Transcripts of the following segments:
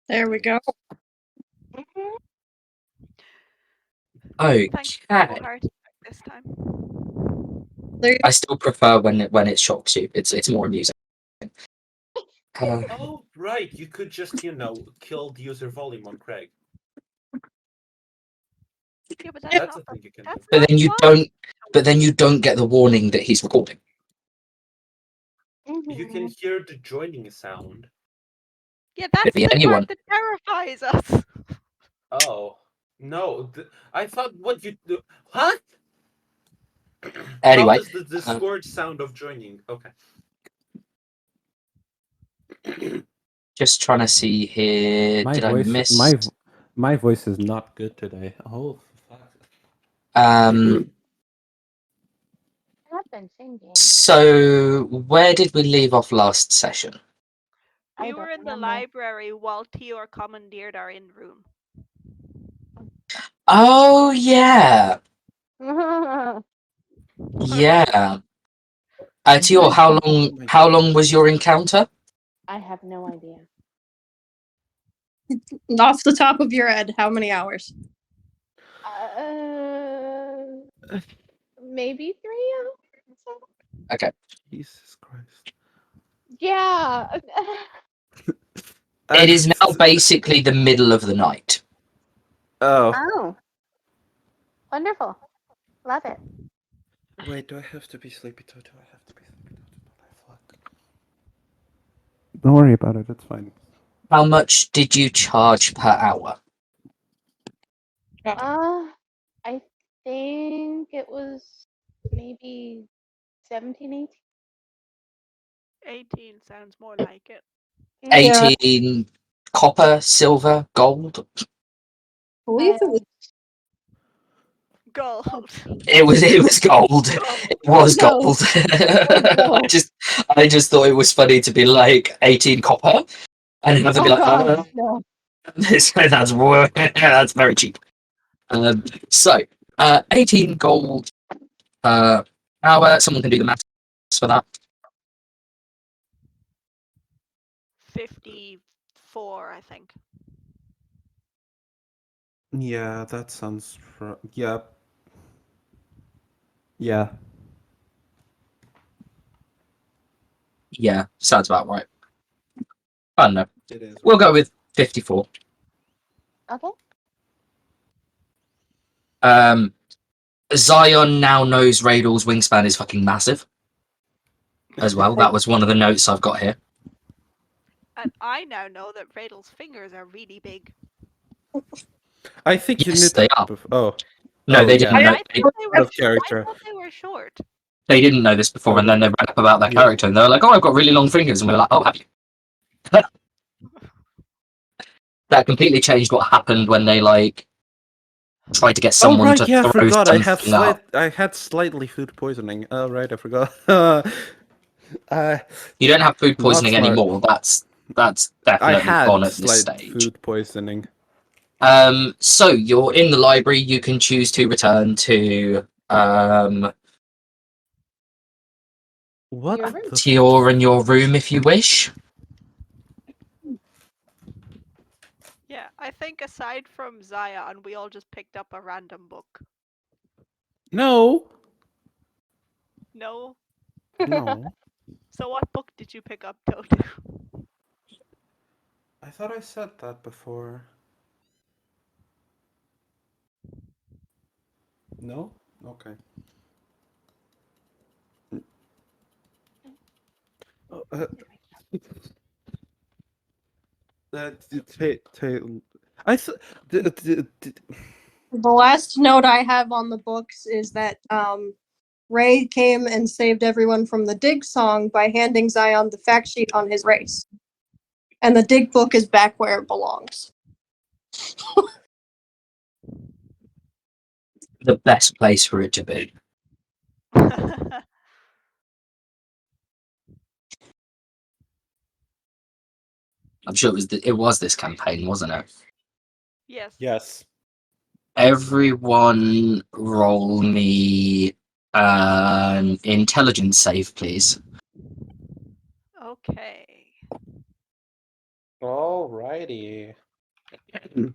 There we go. Okay. Thanks for the heart attack this time. I still prefer when it shocks you. It's more amusing. Oh, right. You could just, kill the user volume on Craig. Yeah, but that's That's a not thing you can do. that's But not then you fun. don't. But then you don't get the warning that he's recording. You can hear the joining sound. Yeah, that's be the anyone. part that terrifies us. Oh. No. I thought what you do. Huh? Anyway, How does the Discord sound of joining? Okay. just trying to see here. Did I miss? My voice is not good today. Oh, fuck. Um. I've been singing. So where did we leave off last session? I We don't were in the remember. library while Tior commandeered our in room. Oh yeah, yeah. Tio, how long was your encounter? I have no idea. Off the top of your head, how many hours? Maybe 3 hours. Okay. Jesus Christ. Yeah. It is now basically the middle of the night. Oh. Oh. Wonderful. Love it. Wait, do I have to be sleepy too? Fuck. Don't worry about it, it's fine. How much did you charge per hour? I think it was maybe 17, 18. 18 sounds more like it. 18 copper, silver, gold? I believe it was Gold. It was gold. It was No. gold. No. I just thought it was funny to be like 18 copper, and another be like, God, no. that's very cheap. So 18 gold per hour. Someone can do the maths for that. 54, I think. Yeah, that sounds yeah. Yeah. Yeah, sounds about right. I don't know. It is. We'll go with 54. Okay. Zion now knows Radal's wingspan is fucking massive as well. That was one of the notes I've got here. And I now know that Radal's fingers are really big. I think Yes, you knew they that are. before. Oh. No, they yeah. didn't know. I thought they were character. I thought they were short. They didn't know this before, and then they read up about their character, and they were like, "Oh, I've got really long fingers," and we were like, "Oh, have you?" That completely changed what happened when they tried to get someone to I throw forgot. something up. I had slightly food poisoning. Oh, right, I forgot. You don't have food Not poisoning smart. anymore. That's I definitely had gone at this slight stage. food poisoning. So you're in the library. You can choose to return to What? Your room. Tior in your room if you wish. Yeah, I think aside from Zion, we all just picked up a random book. No. No? No. So what book did you pick up, Toto? I thought I said that before. No? Okay. The last note I have on the books is that Ray came and saved everyone from the dig song by handing Zion the fact sheet on his race. And the dig book is back where it belongs. The best place for it to be. I'm sure it was this campaign, wasn't it? Yes. Yes. Everyone roll me an intelligence save, please. Okay. Alrighty. I'm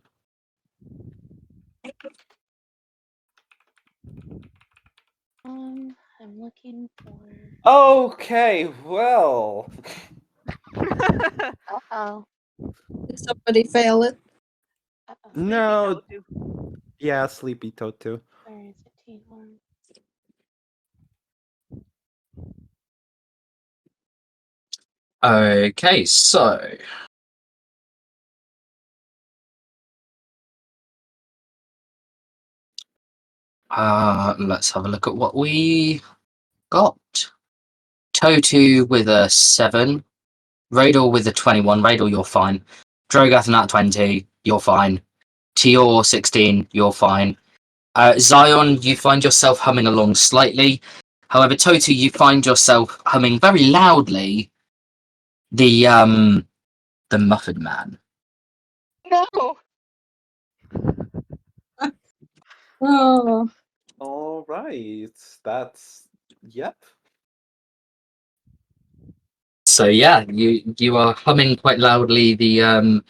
looking for. Okay, well. Uh-oh. Did somebody fail it? Uh-oh. No, Sleepy yeah, Sleepy Totu. Where is it, T1? Okay, so let's have a look at what we got. Totu with a 7, Radal with a 21. Radal, you're fine. Drogath nat 20, you're fine. Tior 16, you're fine. Zion, you find yourself humming along slightly. However, Totu, you find yourself humming very loudly the Muffin Man. No! Oh, Alright. That's. Yep. So yeah, you are humming quite loudly the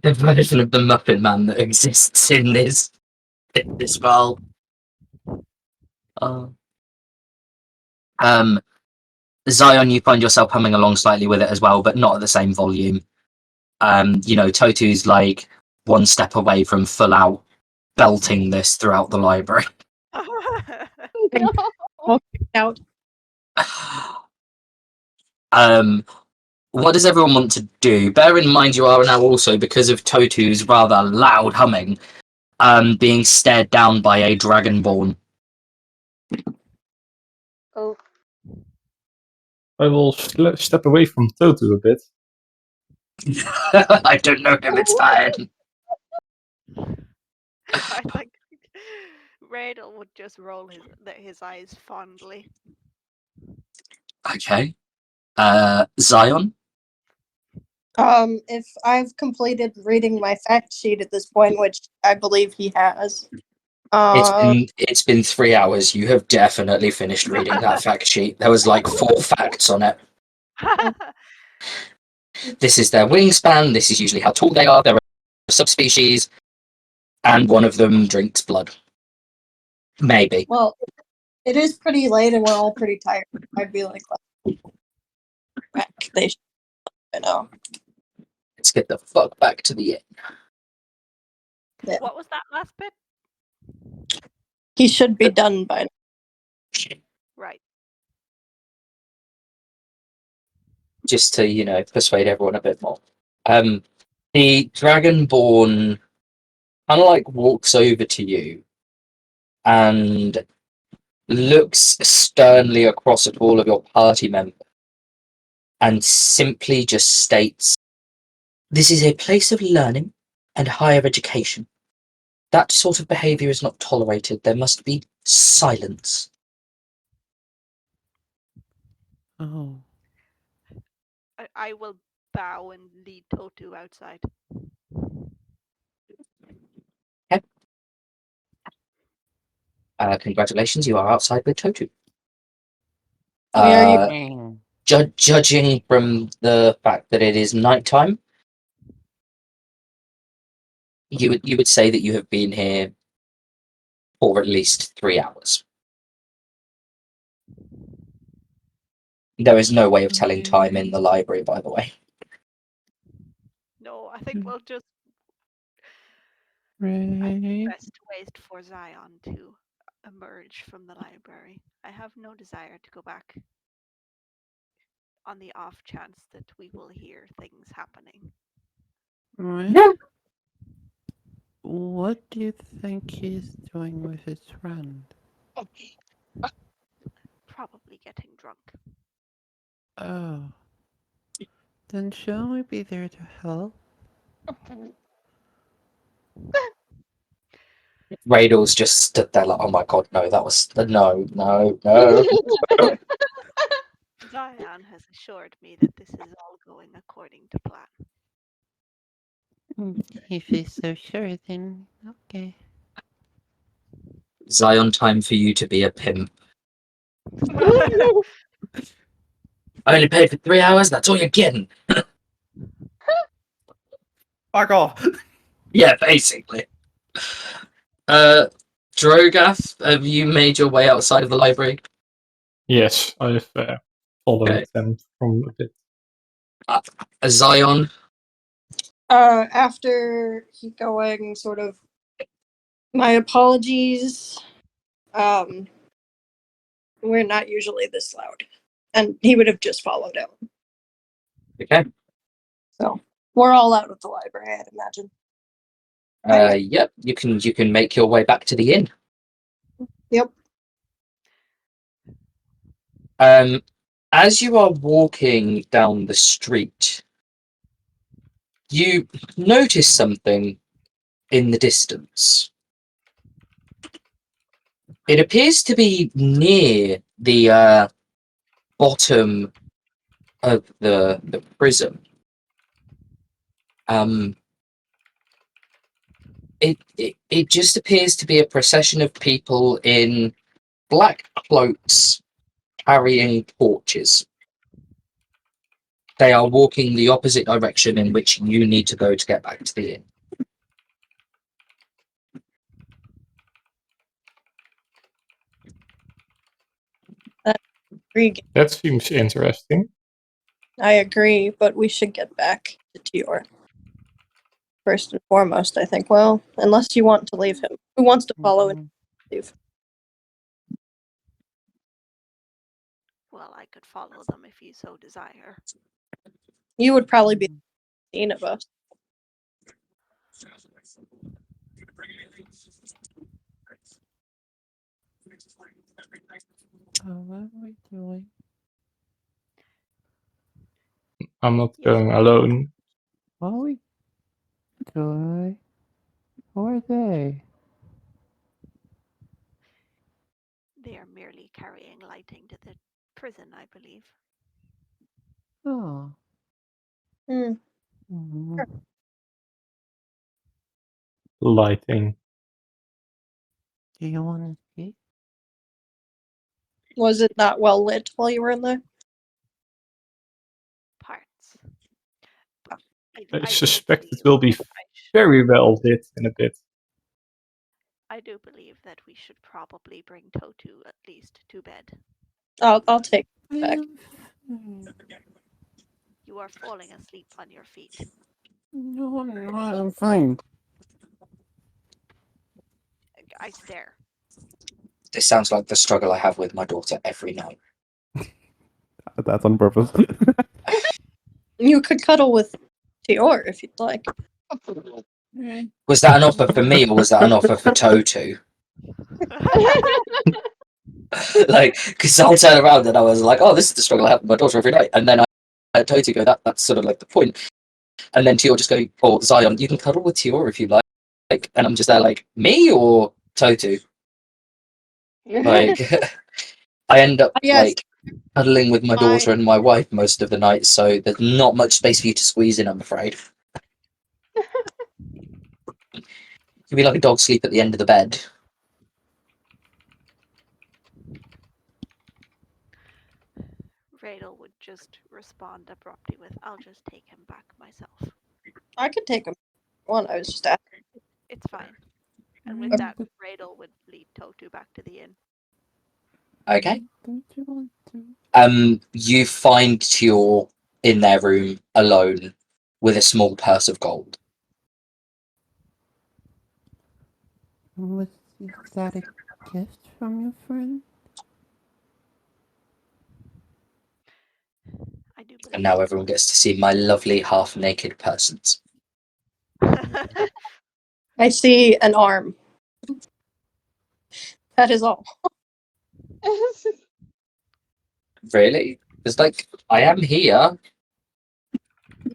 version of the Muffin Man that exists in this world. Uh, Zion, you find yourself humming along slightly with it as well, but not at the same volume. Totu's like one step away from full out belting this throughout the library. No! out. What does everyone want to do? Bear in mind you are now also, because of Totu's rather loud humming, being stared down by a dragonborn. Oh, I will step away from Toto a bit. I don't know him, it's fine. I think Radel would just roll his eyes fondly. Okay. Zion? If I've completed reading my fact sheet at this point, which I believe he has, It's been 3 hours. You have definitely finished reading that fact sheet. There was like 4 facts on it. This is their wingspan. This is usually how tall they are. They're a subspecies, and one of them drinks blood. Maybe. well, it is pretty late and we're all pretty tired. I'd be like, back. They should, Let's get the fuck back to the inn. Yeah. What was that last bit? He should be done by now. Right. Just to, persuade everyone a bit more. The Dragonborn kind of like walks over to you and looks sternly across at all of your party members and simply just states, "This is a place of learning and higher education. That sort of behavior is not tolerated. There must be silence." Oh. I will bow and lead Totu outside. Congratulations, you are outside with Totu. Where are you? Judging from the fact that it is nighttime, you would say that you have been here for at least 3 hours. There is no way of telling time in the library, by the way. No, I think we'll just Ray. best wait for Zion to emerge from the library. I have no desire to go back on the off chance that we will hear things happening. Ray? What do you think he's doing with his friend? Probably getting drunk. Oh. Then shall we be there to help? Radal's just stood there like, "Oh my god, no, that was no. Zion has assured me that this is all going according to plan. If he's so sure, then okay. Zion, time for you to be a pimp. I only paid for 3 hours, that's all you're getting." Fuck off. Yeah, basically. Drogath, have you made your way outside of the library? Yes, I've followed Okay. them from a bit. Zion, After he going, sort of, my apologies. We're not usually this loud. And he would have just followed out. okay. So we're all out of the library, I'd imagine. Yep, you can make your way back to the inn. Yep. As you are walking down the street, you notice something in the distance. It appears to be near the bottom of the prison. It just appears to be a procession of people in black cloaks carrying torches. They are walking the opposite direction in which you need to go to get back to the inn. That seems interesting. I agree, but we should get back to Tior. First and foremost, I think. Well, unless you want to leave him. Who wants to follow and leave? Well, I could follow them if you so desire. You would probably be 15 of us. What are we doing? I'm not going alone. What are we doing? Who are they? They are merely carrying lighting to the prison, I believe. Oh. Hmm. Lighting. Do you want to see? Was it not well lit while you were in there? Parts. I do suspect it believe will be that very well lit in a bit. I do believe that we should probably bring Totu at least to bed. I'll take it back. You are falling asleep on your feet. No, I'm not. I'm fine. I stare. This sounds like the struggle I have with my daughter every night. That's on purpose. You could cuddle with Tior if you'd like. Was that an offer for me or was that an offer for Totu? Like, because I'll turn around and I was like, oh, this is the struggle I have with my daughter every night. And then I had Totu go, that's sort of like the point. And then Tior just go, oh, Zion, you can cuddle with Tior if you like. And I'm just there like, me or Totu? Like, I end up like cuddling with my daughter and my wife most of the night, so there's not much space for you to squeeze in, I'm afraid. You'd be like a dog sleep at the end of the bed. Radel would just respond abruptly with, I'll just take him back myself. I could take him. One, I was just asking. It's fine. And with that, Radel would lead Totu back to the inn. Okay. Don't you want to? You find Tior in their room alone with a small purse of gold. Was that a gift from your friend? I do believe. And now everyone gets to see my lovely half-naked persons. I see an arm. That is all. Really? It's like, I am here.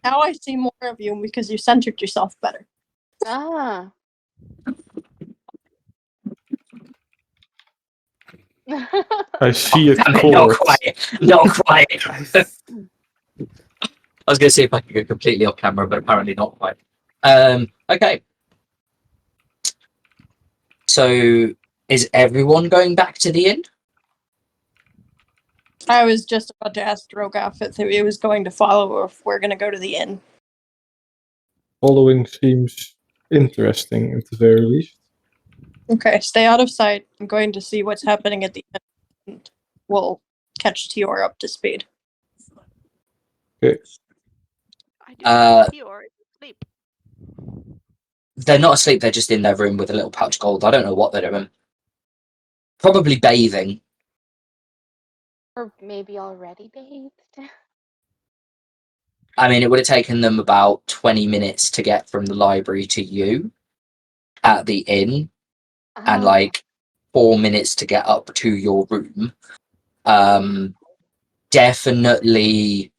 Now I see more of you because you centered yourself better. Ah. I see a Damn it, cord. not quite. Not quite. I was going to see if I could go completely off camera, but apparently not quite. Okay. So, is everyone going back to the inn? I was just about to ask Drogoff if he was going to follow or if we're going to go to the inn. Following seems interesting at the very least. Okay, stay out of sight. I'm going to see what's happening at the end. And we'll catch Tior up to speed. Okay. I do Uh, think Tior is asleep. They're not asleep, they're just in their room with a little pouch of gold. I don't know what they're doing. Probably bathing. Or maybe already bathed. I mean, it would have taken them about 20 minutes to get from the library to you at the inn, and like 4 minutes to get up to your room. Definitely,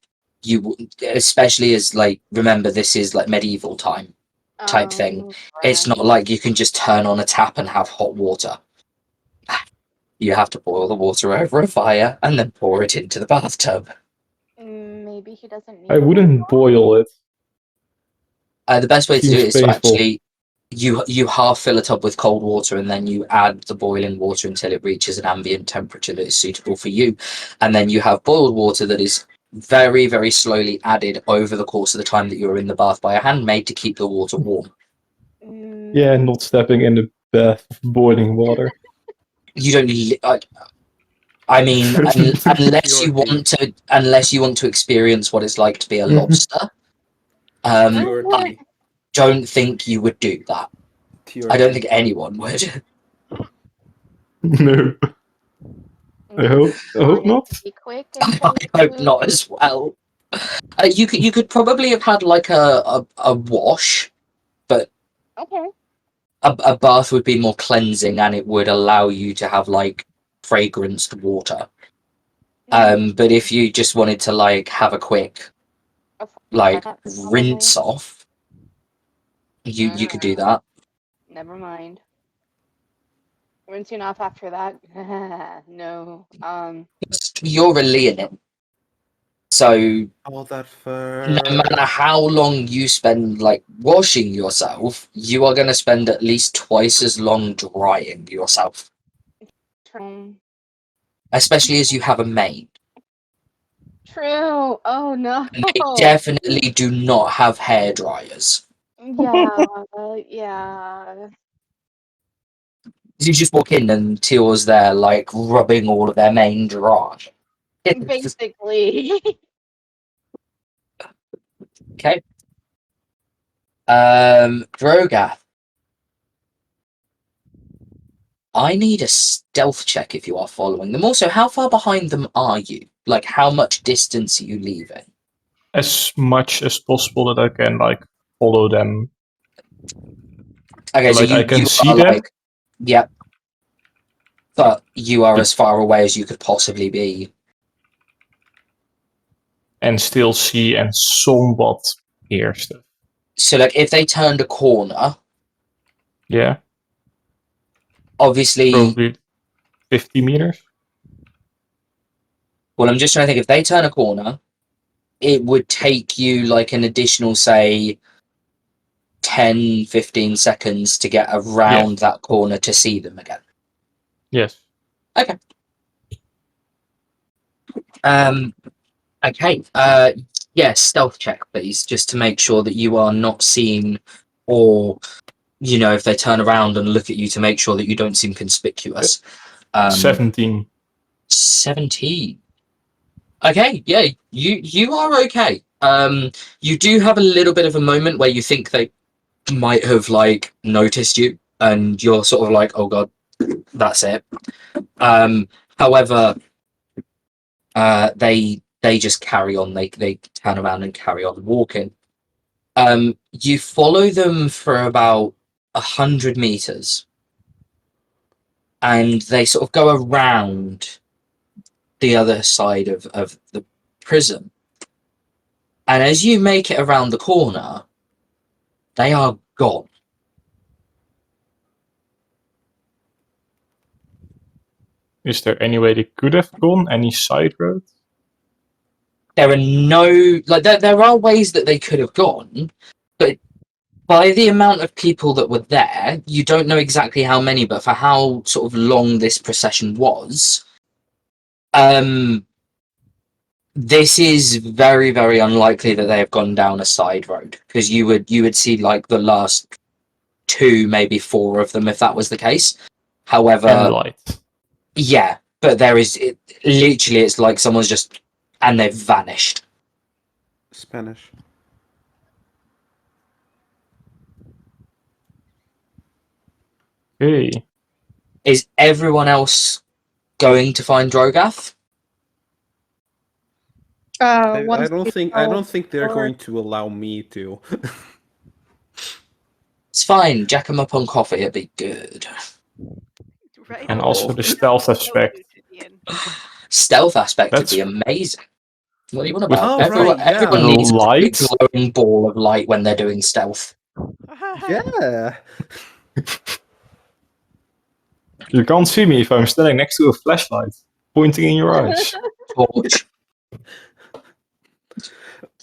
especially as like, remember, this is like medieval time type thing. It's not like you can just turn on a tap and have hot water. You have to boil the water over a fire and then pour it into the bathtub. Maybe he doesn't need I wouldn't boil it. The best way to do Seems it is to painful. actually you half fill it up with cold water and then you add the boiling water until it reaches an ambient temperature that is suitable for you, and then you have boiled water that is very, very slowly added over the course of the time that you're in the bath by a handmaid to keep the water warm. Yeah, not stepping in the bath of boiling water. You don't need. I mean, unless you want to experience what it's like to be a lobster. I don't think you would do that. I don't think anyone would. No. I hope not. Be quick and I hope to- not as well. You could probably have had like a wash, but Okay. a bath would be more cleansing and it would allow you to have like fragranced water. But if you just wanted to like have a quick like rinse off, you could do that. Never mind. Rinsing off after that. No. You're a Leonin, so All that no matter how long you spend like washing yourself, you are going to spend at least twice as long drying yourself. Especially as you have a maid. True. Oh no. And they definitely do not have hair dryers. Yeah. Yeah. You just walk in and Teal's there, like rubbing all of their mane dry. Basically. Okay. Drogath. I need a stealth check if you are following them. Also, how far behind them are you? Like, how much distance are you leaving? As much as possible that I can like follow them. Okay, so like I can you see are them like, yep. But you are as far away as you could possibly be. and still see and somewhat hear stuff. So, like, if they turned a corner, Yeah, obviously, probably 50 meters. well, I'm just trying to think, if they turn a corner, it would take you like an additional, say, 10, 15 seconds to get around that corner to see them again. Yes. Okay. Okay. Yeah, stealth check, please, just to make sure that you are not seen, or, you know, if they turn around and look at you, to make sure that you don't seem conspicuous. 17. 17. Okay, yeah, you are okay. You do have a little bit of a moment where you think they might have like noticed you, and you're sort of like, oh god, that's it. However, they just carry on. They turn around and carry on walking. You follow them for about 100 meters, and they sort of go around the other side of the prison. And as you make it around the corner, they are gone. Is there any way they could have gone? Any side roads? There are no, like, there are ways that they could have gone, but by the amount of people that were there, you don't know exactly how many, but for how sort of long this procession was, This is very, very unlikely that they have gone down a side road, because you would see like the last 2, maybe 4 of them if that was the case. However, And light. yeah, but literally it's like someone's just and they've vanished. Spanish. Okay. Is everyone else going to find Drogath? I Once don't we think know they're more- going to allow me to. It's fine. Jack them up on coffee. It'd be good. Right. And on. also the We have stealth to go aspect. to the inn. Stealth aspect would That's- be amazing. What do you want With- about? Oh, everyone right, yeah. everyone needs a big Light? glowing ball of light when they're doing stealth. Yeah. You can't see me if I'm standing next to a flashlight pointing in your eyes. Torch.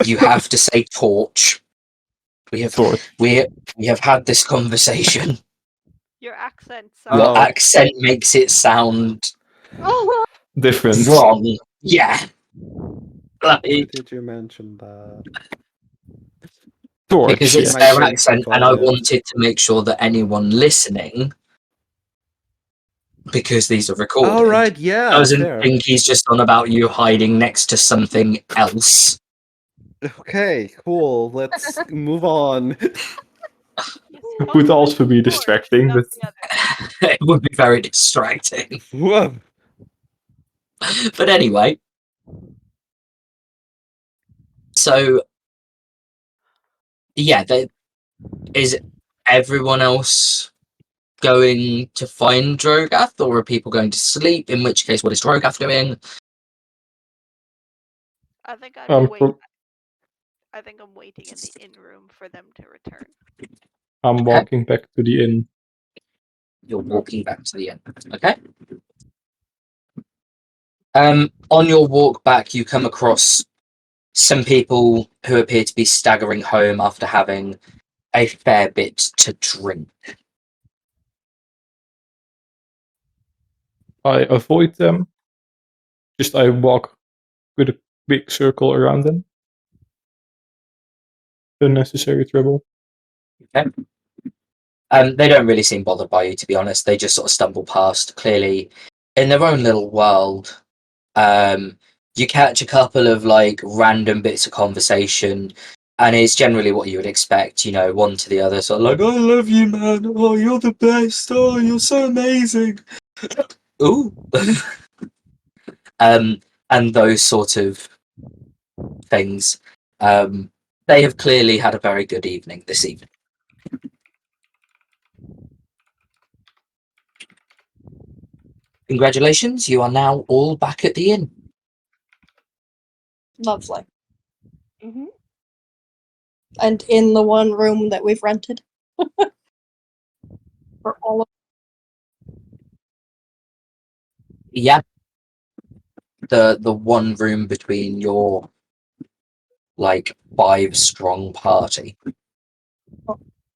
You have to say torch. We have Torch. we have had this conversation. Your accent Your sounds. Oh. accent makes it sound Different. wrong. Yeah. Why Like, did you mention that? Torch. because it's My their brain accent, took and all I it. wanted to make sure that anyone listening, because these are recorded, Oh, right, yeah. doesn't Fair. think he's just on about you hiding next to something else. Okay, cool. Let's move on. It would also be distracting, but It would be very distracting. Whoa. But anyway, so yeah, is everyone else going to find Drogath, or are people going to sleep? In which case, what is Drogath doing? I think Um, I think I'm waiting in the inn room for them to return. I'm walking back to the inn. You're walking back to the inn. Okay. On your walk back, you come across some people who appear to be staggering home after having a fair bit to drink. I avoid them. Just I walk with a big circle around them. Unnecessary trouble. Okay. They don't really seem bothered by you, to be honest. They just sort of stumble past, clearly in their own little world. You catch a couple of like random bits of conversation, and it's generally what you would expect, you know, one to the other, sort of like, "I love you, man. Oh, you're the best. Oh, you're so amazing." Ooh. And those sort of things. They have clearly had a very good evening this evening. Congratulations, you are now all back at the inn. Lovely. Hmm. And in the one room that we've rented. For all of Yeah. The one room between your like 5-strong party.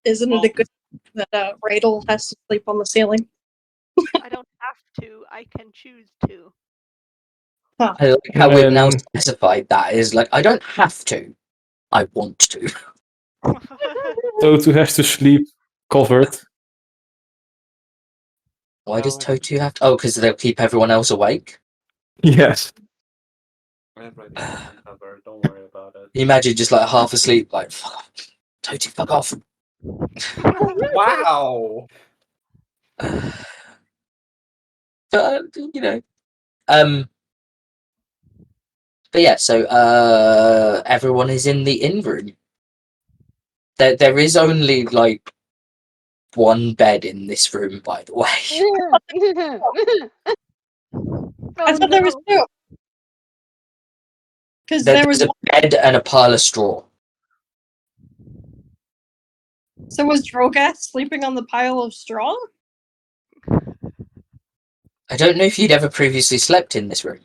isn't it a good thing that Radel has to sleep on the ceiling? I don't have to. I can choose to. I like how we've now And- specified that is like, I don't have to. I want to. Totu has to sleep covered. Why does Totu have to? Oh, because they'll keep everyone else awake. Yes. I have already covered. Don't worry about it. You imagine just like half asleep, like, fuck off. Totu, fuck off. Wow. You know. But yeah, so everyone is in the inn room. There is only like one bed in this room, by the way. I thought there was two. Because there was There's a bed and a pile of straw. so was Drogath sleeping on the pile of straw? I don't know if you'd ever previously slept in this room.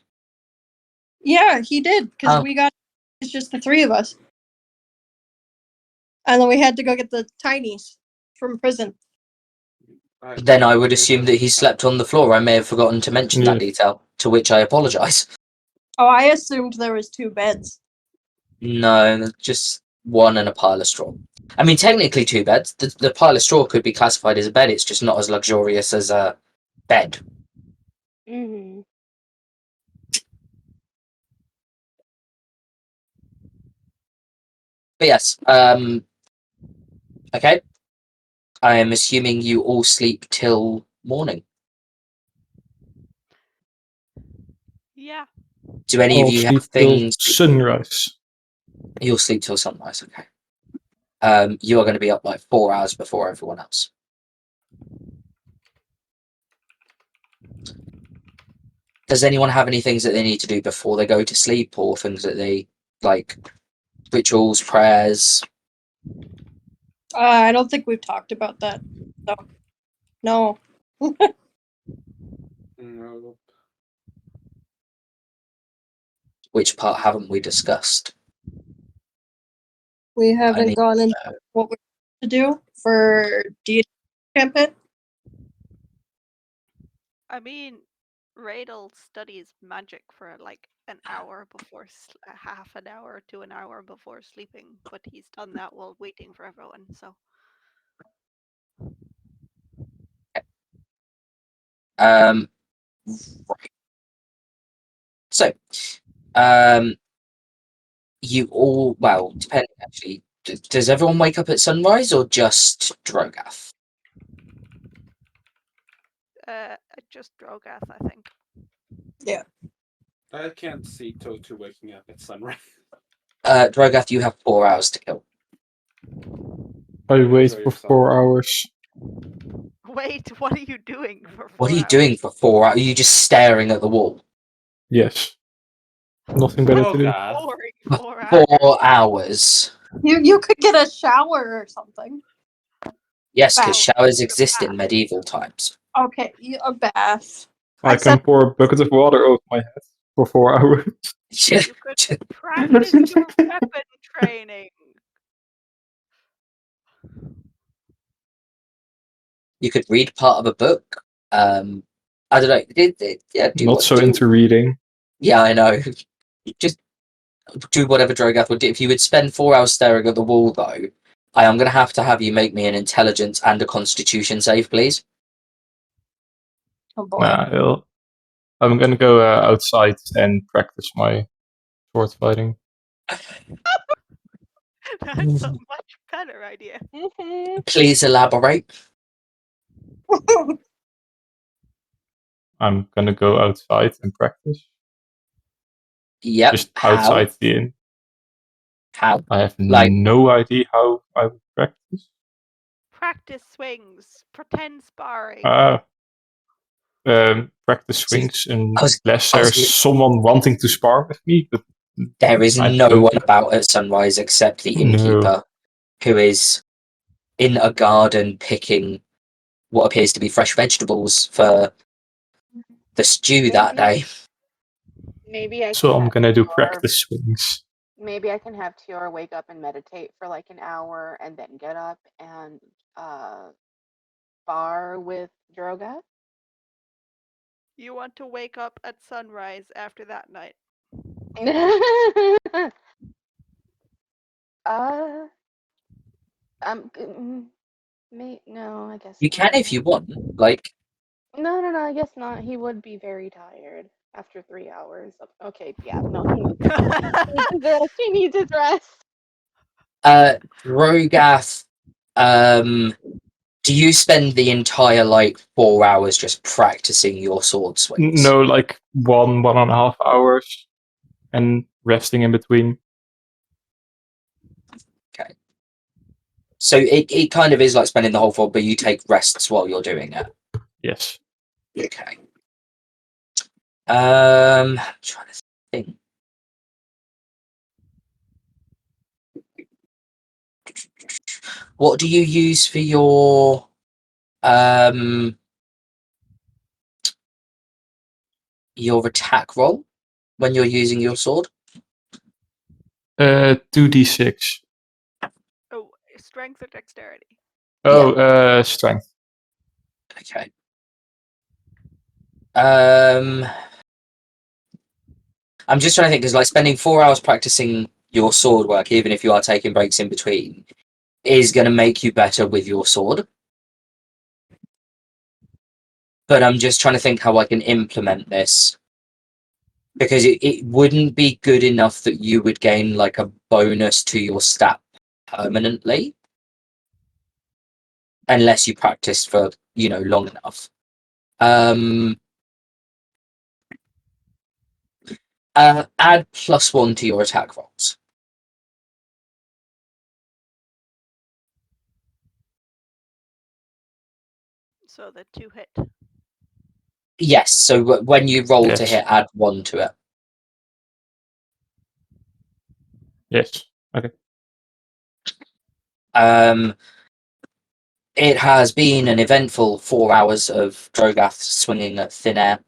Yeah, he did, because Oh. we got it's just the three of us. And then we had to go get the tinies from prison. Then I would assume that he slept on the floor. I may have forgotten to mention that Yeah. detail, to which I apologise. Oh, I assumed there was 2 beds. No, just one and a pile of straw. I mean, technically 2 beds. The pile of straw could be classified as a bed. It's just not as luxurious as a bed. Mm-hmm. But yes, okay. I am assuming you all sleep till morning. Yeah. Do any of I'll you sleep have till things? sunrise. You'll sleep till sunrise, okay. You are going to be up like 4 hours before everyone else. Does anyone have any things that they need to do before they go to sleep, or things that they like, rituals, prayers? I don't think we've talked about that. So, no. No. Which part haven't we discussed? We I haven't need gone into what we're to do for deity campaign. I mean, Radel studies magic for like an hour before, half an hour to an hour before sleeping, but he's done that while waiting for everyone. So right. So, you all, well, depending actually, does everyone wake up at sunrise or just Drogath? just Drogath, I think. I can't see Toto waking up at sunrise. Drogath, you have 4 hours to kill. I wait Enjoy for yourself. 4 hours. Wait, what are you doing for 4 What are you hours? doing for 4 hours? Are you just staring at the wall? Yes. Nothing better Oh to do. god. Boring 4 hours. 4 hours. You could get a shower or something. Yes, because Bath. showers exist in medieval times. Okay, a bath. I can pour a bucket of water over my head for 4 hours. You could practice your weapon training. You could read part of a book. I don't know. Yeah, do Not what? so Do, into reading. yeah, I know. Just do whatever Drogath would do. If you would spend 4 hours staring at the wall, though, I am going to have you make me an intelligence and a constitution save, please. Oh boy. Nah, I'm gonna go outside and practice my sword fighting. That's a much better idea. Mm-hmm. Please elaborate. I'm gonna go outside and practice. Yep. Just How? outside the inn. How? I have Like- no idea how I would practice. Practice swings, pretend sparring. Practice swings I was- unless I was- there's someone wanting to spar with me. But There is I no don't one think- about at sunrise except the No. innkeeper, who is in a garden picking what appears to be fresh vegetables for the stew that day. Maybe I So can I'm have gonna do Tior- practice swings. Maybe I can have Tior wake up and meditate for like an hour and then get up and spar with Droga. You want to wake up at sunrise after that night. uh, no, I guess You can not. if you want. Like, No, I guess not. He would be very tired after 3 hours. Okay, yeah, no, he needs his rest. He needs his rest. Rogath, do you spend the entire like 4 hours just practicing your sword swings? No, like 1.5 hours, and resting in between. Okay. So it kind of is like spending the whole 4, but you take rests while you're doing it. Yes. Okay. I'm trying to think. What do you use for your attack roll when you're using your sword? 2d6. Oh, strength or dexterity? Oh, strength. Okay. I'm just trying to think because like spending 4 hours practicing your sword work, even if you are taking breaks in between, is going to make you better with your sword. But I'm just trying to think how I can implement this because it wouldn't be good enough that you would gain like a bonus to your stat permanently unless you practice for long enough. Add +1 to your attack rolls. So the 2 hit. Yes, so when you roll to Yes. hit, add 1 to it. Yes. Okay. It has been an eventful 4 hours of Drogath swinging at thin air.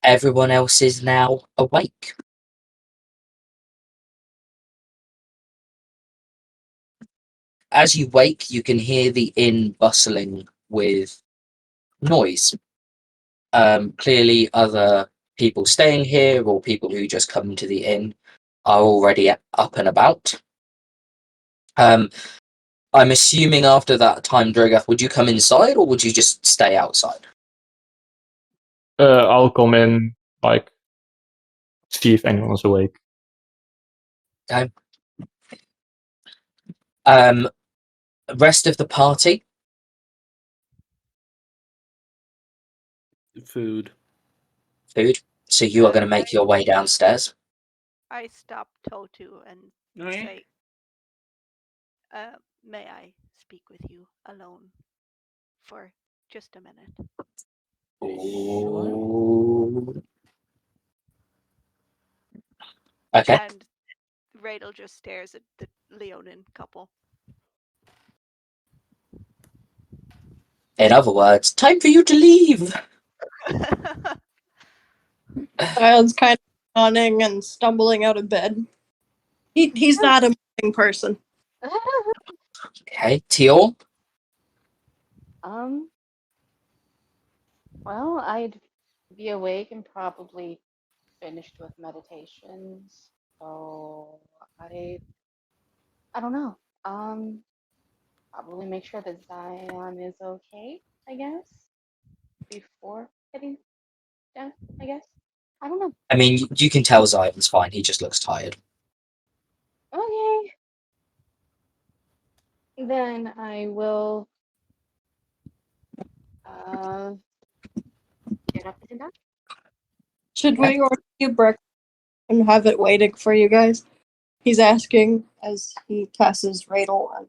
Everyone else is now awake. As you wake, you can hear the inn bustling with noise. Clearly, other people staying here or people who just come to the inn are already up and about. I'm assuming after that time, Drogath, would you come inside or would you just stay outside? I'll come in, like, see if anyone's awake. Okay. Rest of the party. Food. So you are going to make your way downstairs. I stop Totu and say, may I speak with you alone for just a minute? Ooh. Okay. And Radel just stares at the Leonin couple. In other words, time for you to leave. Zion's kind of yawning and stumbling out of bed. He's not a moving person. Okay, Teal. Well, I'd be awake and probably finished with meditations. So I don't know. Probably make sure that Zion is okay, I guess, before heading down, I guess. I don't know. I mean, you can tell Zion's fine. He just looks tired. Okay. Then I will get up and down. Should we order you breakfast and have it waiting for you guys? He's asking as he passes Radel and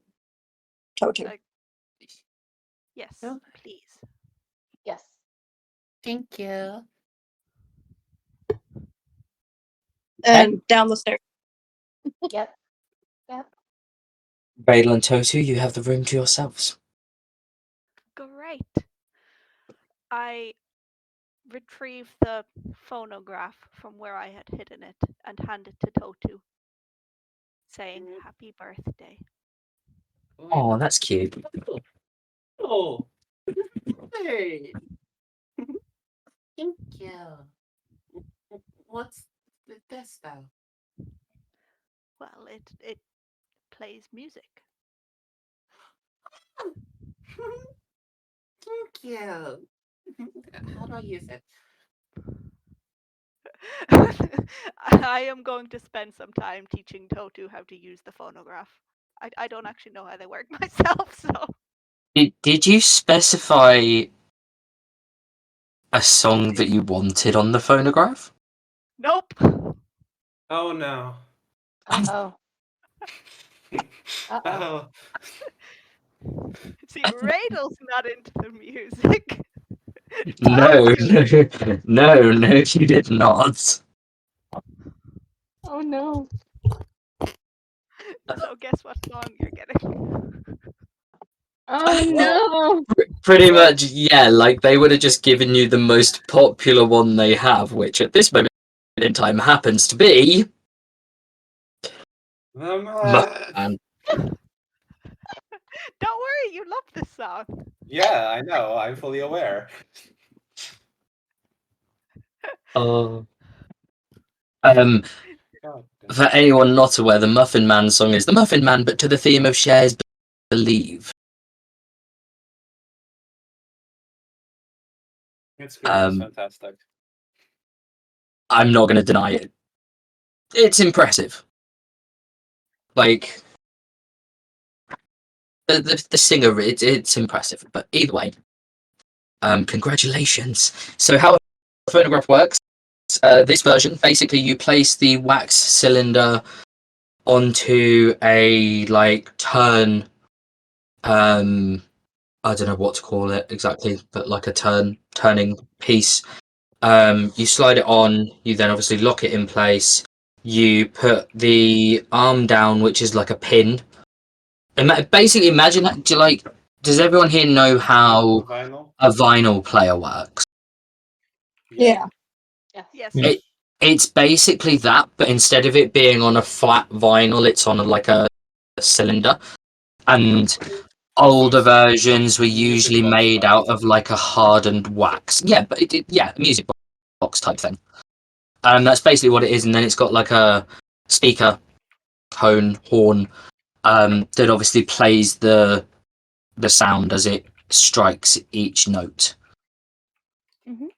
Totu. Yes, please. Yes. Thank you. And down the stairs. Yep. Yep. Radel and Totu, you have the room to yourselves. Great. I retrieve the phonograph from where I had hidden it and hand it to Totu, saying, "Happy birthday." Oh, that's cute. Oh. Hey. Thank you. What's this though? Well, it plays music. Thank you. How do I use it? I am going to spend some time teaching Totu how to use the phonograph. I don't actually know how they work myself, so. Did you specify a song that you wanted on the phonograph? Nope. Oh no. Uh-oh. Uh-oh. Oh. See, Radel's not into the music. No, Totu. no, you did not. Oh no. So guess what song you're getting? Oh no. Pretty much, yeah, like they would have just given you the most popular one they have, which at this moment in time happens to be Man. Don't worry, you love this song. Yeah, I know. I'm fully aware. Oh. God damn. For anyone not aware, the Muffin Man song is the Muffin Man, but to the theme of Cher's Believe. It's great. It's Um, fantastic. I'm not going to deny it. It's impressive. Like, the singer, it's impressive. But either way, congratulations. So how a phonograph works, this version, basically you place the wax cylinder onto a, like, turn, I don't know what to call it exactly, but like a turning piece. You slide it on, you then obviously lock it in place. You put the arm down, which is like a pin. Basically, imagine that. Does everyone here know how Vinyl? a vinyl player works? Yeah. Yes. Yes. Yeah. It's basically that, but instead of it being on a flat vinyl, it's on like a cylinder. And older it's versions were music usually box made style. out of like a hardened wax. Yeah, but music box type thing. That's basically what it is, and then it's got like a speaker, cone, horn, that obviously plays the sound as it strikes each note. Mhm.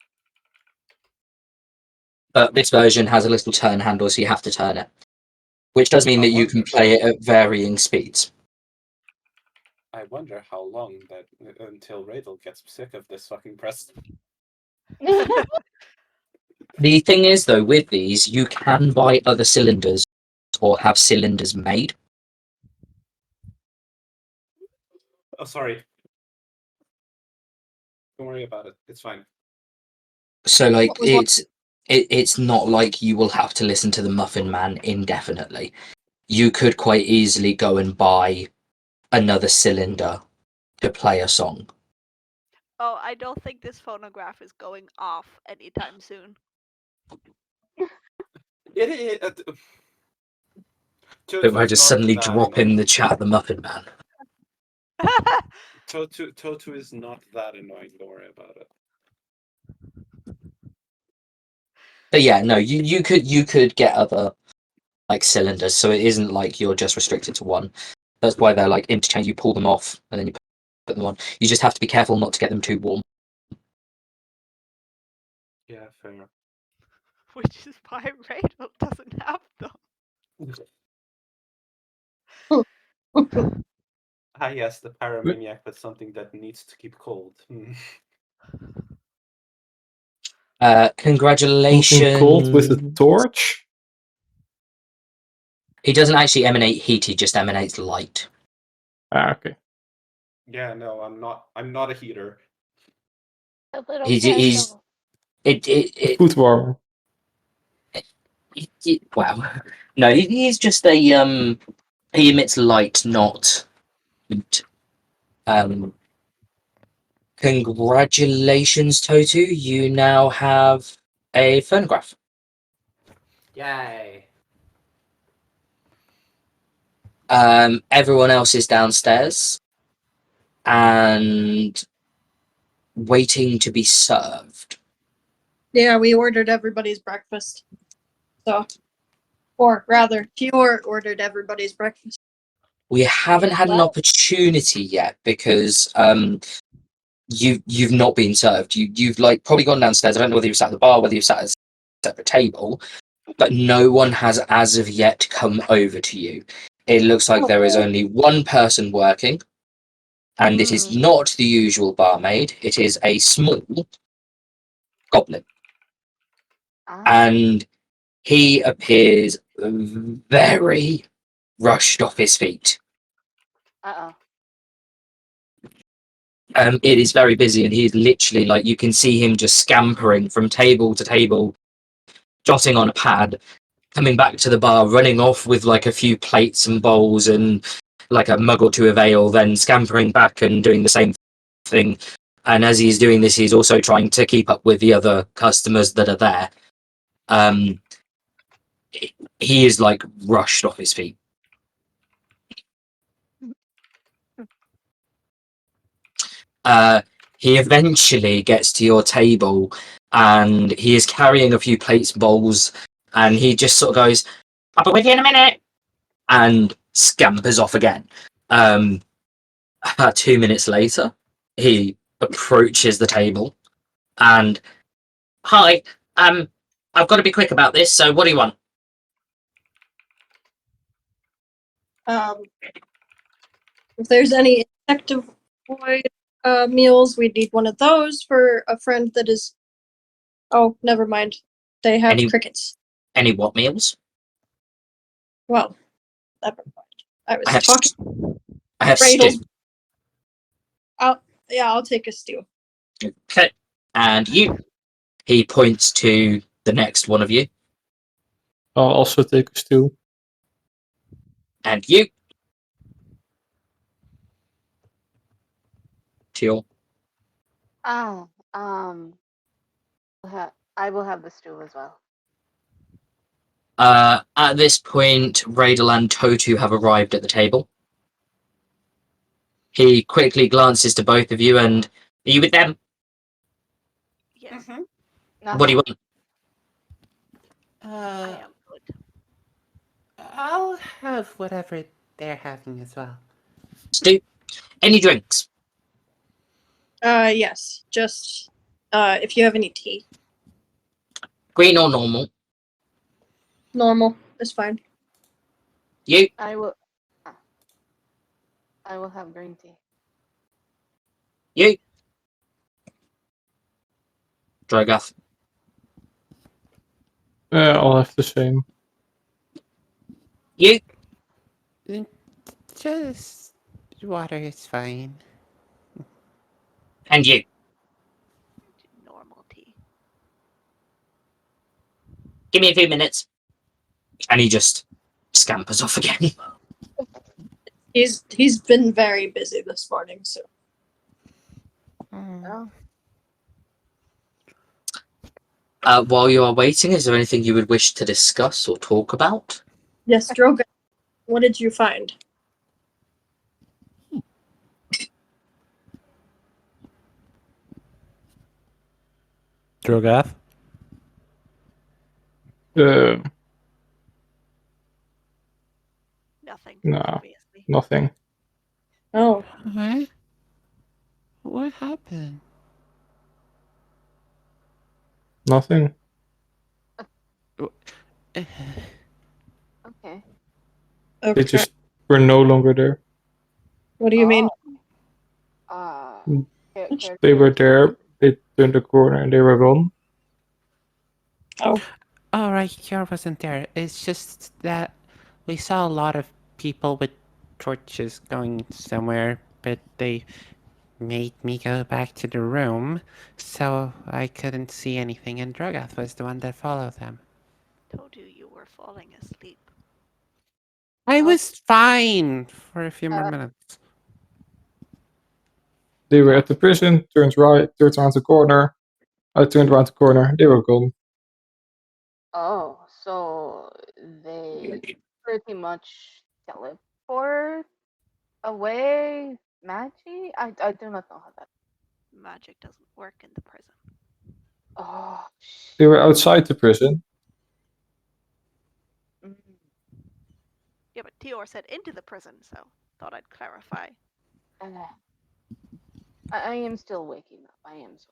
But this version has a little turn handle, so you have to turn it, which does mean I that you can wonder. play it at varying speeds. I wonder how long that until Radel gets sick of this fucking press. The thing is, though, with these, you can buy other cylinders or have cylinders made. Oh, sorry. Don't worry about it. It's fine. So, like, What was one? it's not like you will have to listen to the Muffin Man indefinitely. You could quite easily go and buy another cylinder to play a song. Oh, I don't think this phonograph is going off anytime soon. It If I Totu's just not suddenly that drop in annoying. the chat the Muffin Man. Totu is not that annoying. Don't worry about it. But yeah, no, you could get other like cylinders, so it isn't like you're just restricted to one. That's why they're like interchange. You pull them off and then you put them on. You just have to be careful not to get them too warm. Yeah, fair. Which is why Radel doesn't have them. Ah, yes, the paramaniac, but something that needs to keep cold. Something cold with a Congratulations. torch? He doesn't actually emanate heat. He just emanates light. Ah, okay. Yeah, no, I'm not a heater. A little He's candle. Food warmer. wow. No, he's just a he emits light, not heat. Congratulations, Totu. You now have a phonograph. Yay! Everyone else is downstairs and waiting to be served. Yeah, we ordered everybody's breakfast. So, or rather, Fior ordered everybody's breakfast. We haven't had an Well. opportunity yet because you've not been served. You've like probably gone downstairs. I don't know whether you sat at the bar, whether you sat at a separate table, but no one has as of yet come over to you. It looks like there is only one person working, and it is not the usual barmaid. It is a small goblin, Ah. and he appears very rushed off his feet. Uh-oh. It is very busy, and he's literally like you can see him just scampering from table to table, jotting on a pad, coming back to the bar, running off with like a few plates and bowls and like a mug or two of ale, then scampering back and doing the same thing. And as he's doing this, he's also trying to keep up with the other customers that are there. He is like rushed off his feet. He eventually gets to your table and he is carrying a few plates and bowls, and he just sort of goes, "I'll be with you in a minute," and scampers off again. 2 minutes later, he approaches the table and, "Hi, I've got to be quick about this, so what do you want?" If there's any insectoid meals, we need one of those for a friend that is. Oh, never mind. They have crickets. Any what meals? Well, never mind. I was I have talking. I have Radels. stew. I'll take a stew. Okay. And you? He points to the next one of you. I'll also take a stew. And you? Teal. Ah, I will have the stew as well. At this point, Radel and Totu have arrived at the table. He quickly glances to both of you and, "Are you with them? Yes, What do you want?" I am good. I'll have whatever they're having as well. Stew? Any drinks? Yes. Just if you have any tea. Green or normal? Normal is fine. You? I will have green tea. You? Drogoth. I'll have the same. You? Just water is fine. And you? Normal tea. Give me a few minutes. And he just scampers off again. He's been very busy this morning, so. Oh. While you are waiting, is there anything you would wish to discuss or talk about? Yes, Drogon. What did you find? Drogath? Nothing. No. Obviously. Nothing. Oh, What? What happened? Nothing. Okay. okay. They just were no longer there. What do you mean? They were there, they turned the corner and they were gone. Oh. Alright, Kiara wasn't there. It's just that we saw a lot of people with torches going somewhere, but they made me go back to the room, so I couldn't see anything, and Drogoth was the one that followed them. Told you were falling asleep. I was fine for a few more minutes. They were at the prison, turned right, turned around the corner. I turned around the corner, they were gone. Oh, so they pretty much teleport away Magi? I do not know how that. Magic doesn't work in the prison. Oh, They were outside the prison. Yeah, but Tior said into the prison, so thought I'd clarify. I am still waking up. I am so.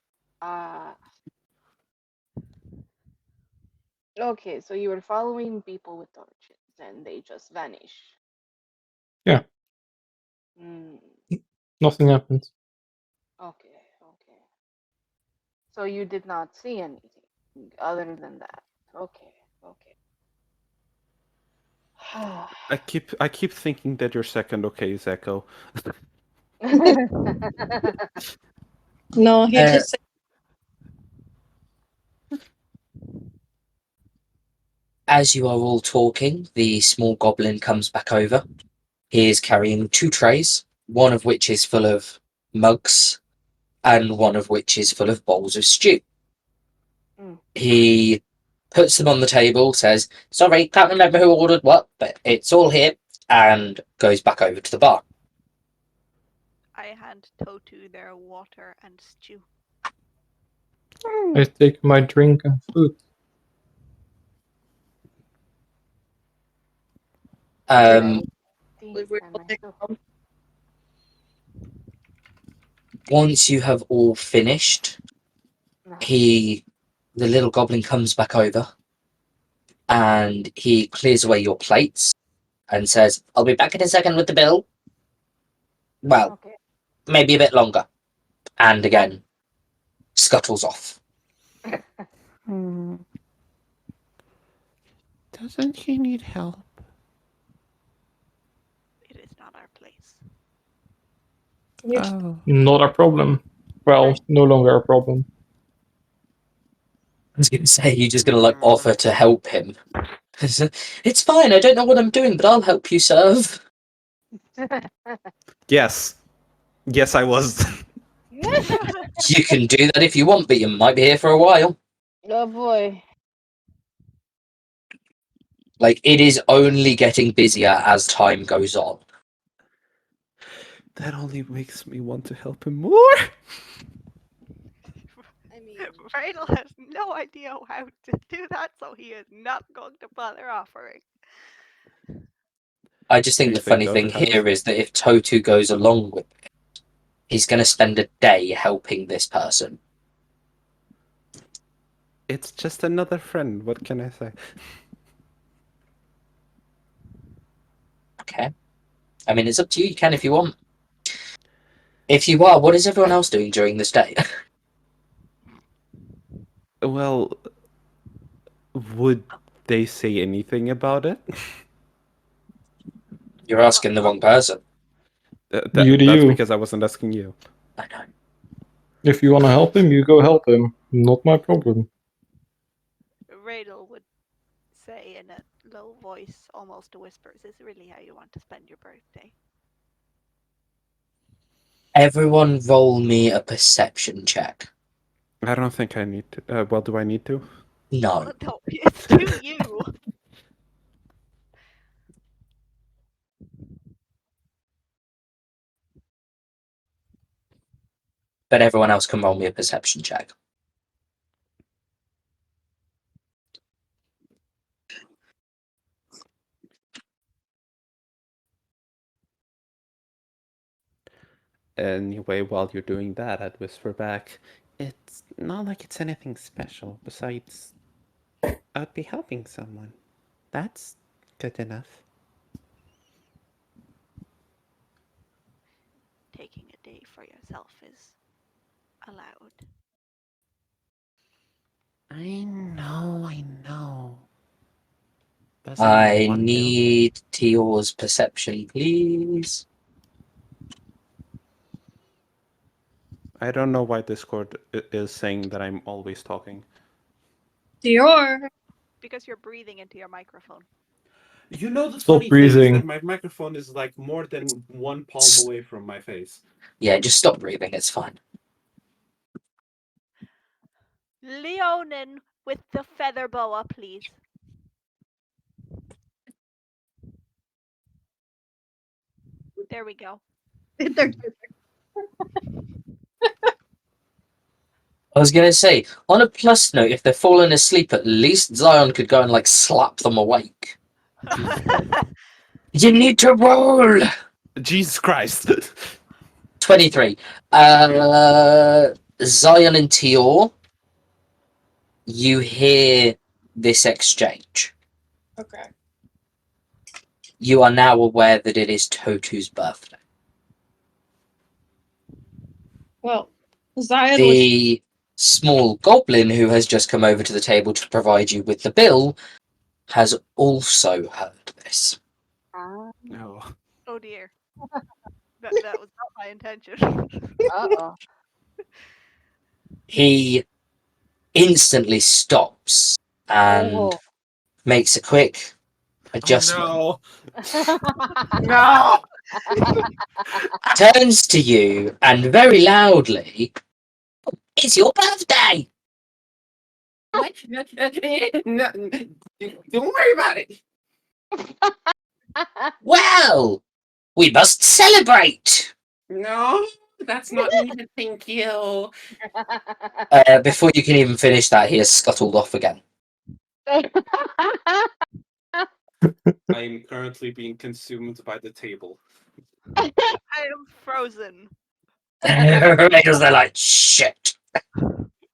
Okay, so you were following people with torches and they just vanish. Yeah. Nothing happened. Okay. So you did not see anything other than that. Okay. I keep thinking that your second okay is Echo. No, he just said. As you are all talking, the small goblin comes back over. He is carrying 2 trays, one of which is full of mugs, and one of which is full of bowls of stew. He puts them on the table, says, "Sorry, can't remember who ordered what, but it's all here," and goes back over to the bar. I hand Totu their water and stew. I take my drink and food. Um, We will take them. once you have all finished, the little goblin comes back over and he clears away your plates and says, I'll be back in a second with the bill. Well, Okay. maybe a bit longer. And again, scuttles off. Hmm. Doesn't she need help? It is not our place. Oh. Not a problem. Well, no longer a problem. I was going to say, you're just going to like offer to help him. It's fine, I don't know what I'm doing, but I'll help you serve. Yes. Yes, I was. You can do that if you want, but you might be here for a while. Oh boy. Like, it is only getting busier as time goes on. That only makes me want to help him more. I mean, Randall has no idea how to do that, so he is not going to bother offering. I just think You the think funny of thing it as- here is that if Totu goes along with it, he's going to spend a day helping this person. It's just another friend. What can I say? Okay. I mean, it's up to you. You can if you want. If you are, what is everyone else doing during this day? Well, would they say anything about it? You're asking the wrong person. You do That's you. because I wasn't asking you. I know. If you want to help him, you go help him. Not my problem. Randall would say in a low voice, almost a whisper, is this really how you want to spend your birthday? Everyone roll me a perception check. I don't think I need to. Well, do I need to? No. Oh, no, it's to you. But everyone else can roll me a perception check. Anyway, while you're doing that, I'd whisper back. It's not like it's anything special. Besides, I'd be helping someone. That's good enough. Taking a day for yourself is allowed. I know. Doesn't I want to. need Tior's perception, please. I don't know why Discord is saying that I'm always talking. Dior. Because you're breathing into your microphone. You know the Stop funny thing is breathing. that my microphone is like more than one palm away from my face. Yeah, just stop breathing, it's fine. Leonin with the feather boa, please. There we go. They're- I was going to say, on a plus note, if they're falling asleep, at least Zion could go and, like, slap them awake. You need to roll! Jesus Christ! 23. Zion and Tior, you hear this exchange. Okay. You are now aware that it is Totu's birthday. Well, Zion was. The small goblin who has just come over to the table to provide you with the bill has also heard this. No. Oh dear. That was not my intention. Uh-oh. He instantly stops and Oh. makes a quick adjustment. Oh, no! Turns to you and very loudly, "It's your birthday!" No, don't worry about it. Well, we must celebrate! No. That's not needed, thank you. Before you can even finish that, he has scuttled off again. I am currently being consumed by the table. I am frozen. Because they're like, shit.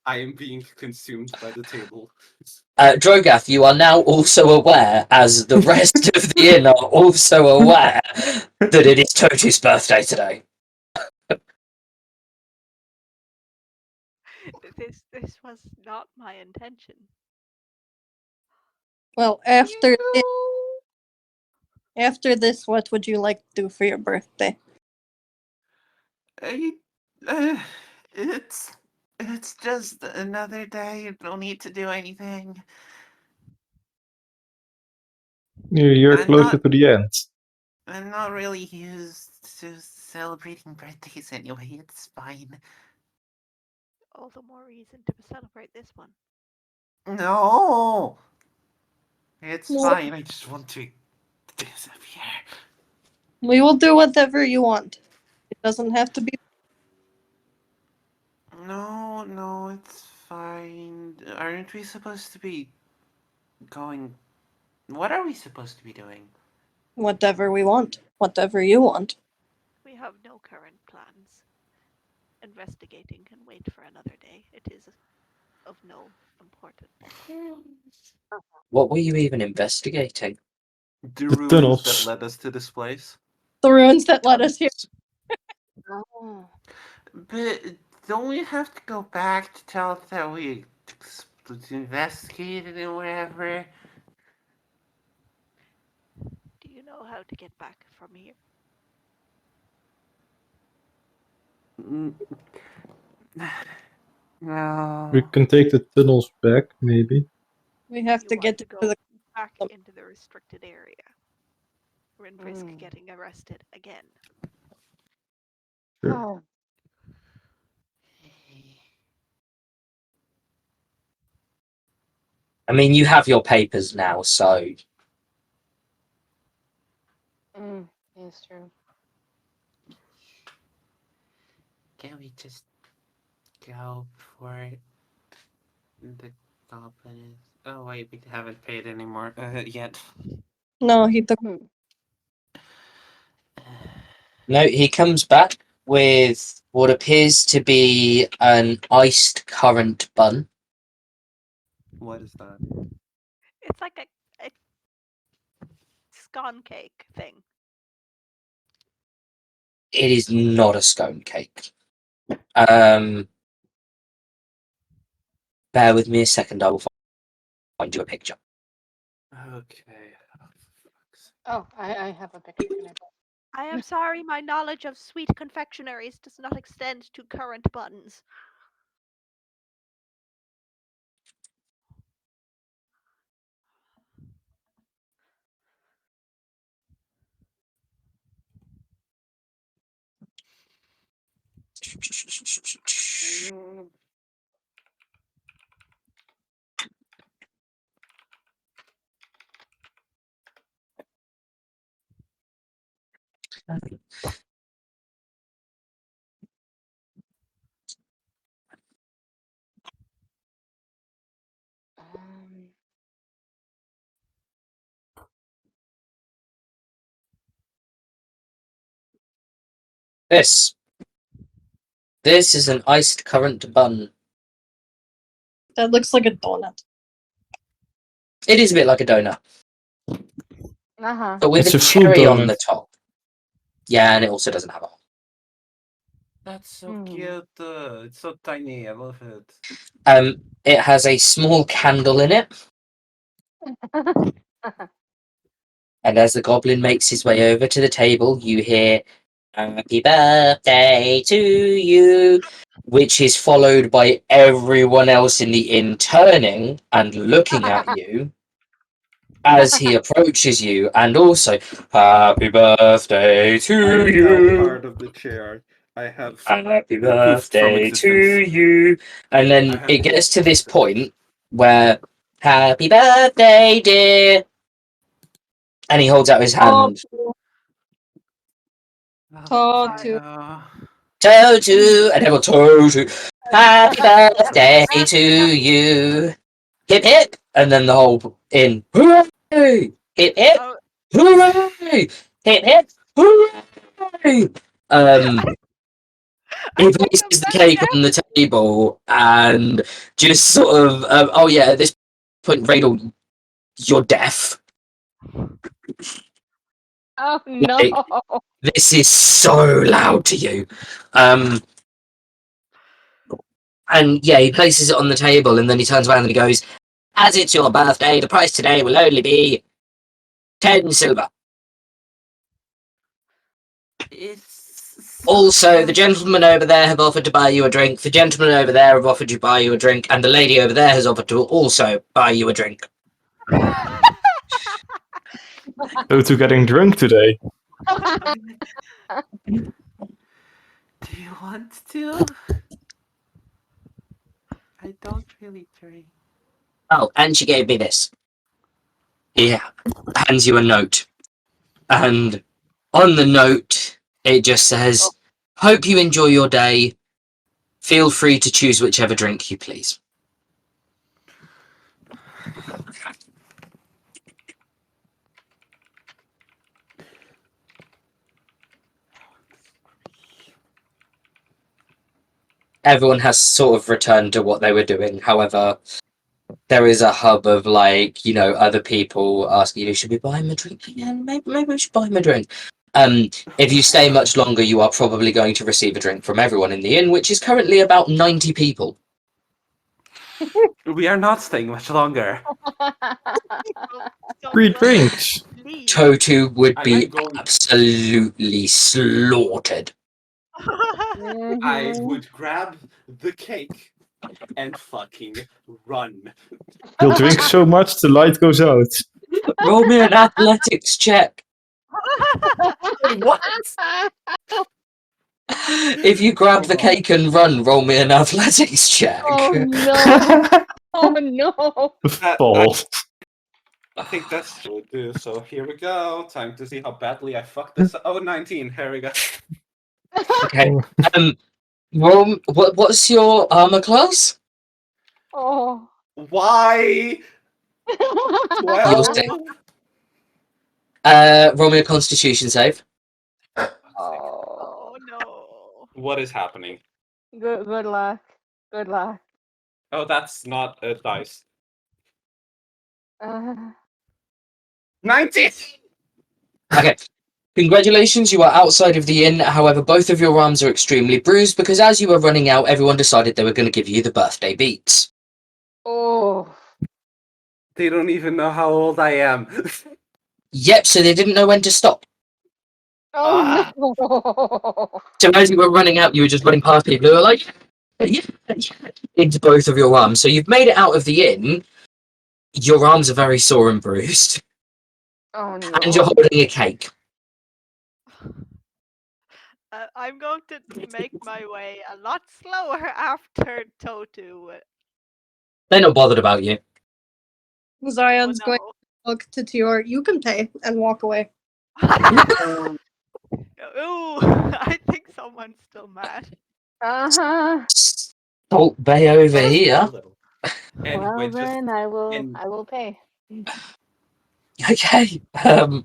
I am being consumed by the table. Drogath, you are now also aware, as the rest of the inn are also aware, that it is Totu's birthday today. This was not my intention. Well, after this, what would you like to do for your birthday? It's just another day. No need to do anything. You're I'm closer not- to the end. I'm not really used to celebrating birthdays anyway. It's fine. All the more reason to celebrate this one. No, it's No. fine. I just want to disappear. We will do whatever you want. It doesn't have to be. No, it's fine. Aren't we supposed to be going? What are we supposed to be doing? Whatever we want. Whatever you want. We have no current plans. Investigating can wait for another day. It is of no importance. What were you even investigating? The The ruins tunnels. that led us to this place. The ruins that led us here. Oh. But don't we have to go back to tell us that we investigated and whatever? Do you know how to get back from here? Mm. No. We can take the tunnels back, maybe. We have You to want get to to go the. back into the restricted area. We're in risk getting arrested again. Sure. Oh. I mean, you have your papers now, so It's true. Can we just go for the goblin is? Oh wait, we haven't paid anymore yet. No, he took. no, he comes back with what appears to be an iced currant bun. What is that? It's like a scone cake thing. It is not a scone cake. Bear with me a second. I will find you a picture. Okay. Oh, I have a picture. Can I put? I am sorry, my knowledge of sweet confectionaries does not extend to currant buns. Um, This. This is an iced currant bun. That looks like a donut. It is a bit like a donut, uh-huh. but with It's a a fruit cherry on the donut. top. Yeah, and it also doesn't have a hole. That's so Hmm. Cute. It's so tiny. I love it. It has a small candle in it, and as the goblin makes his way over to the table, you hear "Happy birthday to you," which is followed by everyone else in the inn turning and looking at you as he approaches you, and also "Happy birthday I to am now you." part of the chair. I have Happy poofed from birthday to existence. you. And I then have it gets poofed to from this existence. point where, "Happy birthday, dear." And he holds out his Talk hand. to. Talk Sorry. to. Toto, and everyone, Toto, happy birthday to you. Hip hip, and then the whole in hooray, hip hip, Oh, hooray, hip hip, hooray. He I think places the the best cake yet. on the table and just sort of, oh yeah, at this point, Radel, you're deaf. Oh no. Like, this is so loud to you. And yeah, he places it on the table and then he turns around and he goes, as it's your birthday, the price today will only be 10 silver. It's Also, the gentlemen over there have offered to buy you a drink, the gentlemen over there have offered to buy you a drink, and the lady over there has offered to also buy you a drink. Go to getting drunk today. Do you want to? I don't really drink. Oh, and she gave me this. He hands you a note. And on the note, it just says, hope you enjoy your day. Feel free to choose whichever drink you please. Everyone has sort of returned to what they were doing. However, there is a hub of like, you know, other people asking you, should we buy him a drink? Yeah, maybe we should buy him a drink. If you stay much longer, you are probably going to receive a drink from everyone in the inn, which is currently about 90 people. We are not staying much longer. So Free go drinks. leave. Totu would I be am going. absolutely slaughtered. I Mhm. would grab the cake and fucking run. You'll drink so much the light goes out. Roll me an athletics check. What? If you grab the God. cake and run, roll me an athletics check. Oh no. Oh no. Fall. I think that's what we'll do. So here we go. Time to see how badly I fucked this up. Oh, 19. Here we go. Okay. What's your armor class? Oh. Why? You'll say. 12? Roll me a Constitution save. Oh. Oh no. What is happening? Good luck. Good luck. Oh, that's not a dice. Uh, 19! Okay. Congratulations, you are outside of the inn. However, both of your arms are extremely bruised because as you were running out, everyone decided they were going to give you the birthday beats. oh. They don't even know how old I am. Yep, so they didn't know when to stop. Ah. Oh no. So as you were running out, you were just running past people who were like, yeah, into both of your arms. So you've made it out of the inn. Your arms are very sore and bruised. Oh no. And you're holding a cake. I'm going to make my way a lot slower after Totu. They're not bothered about you. Zion's Oh, going to look to Tior. You can pay and walk away. no. Ooh, I think someone's still mad. Uh-huh. Salt Bay over here. And Well wait, just then I and- will pay. Okay. We'll also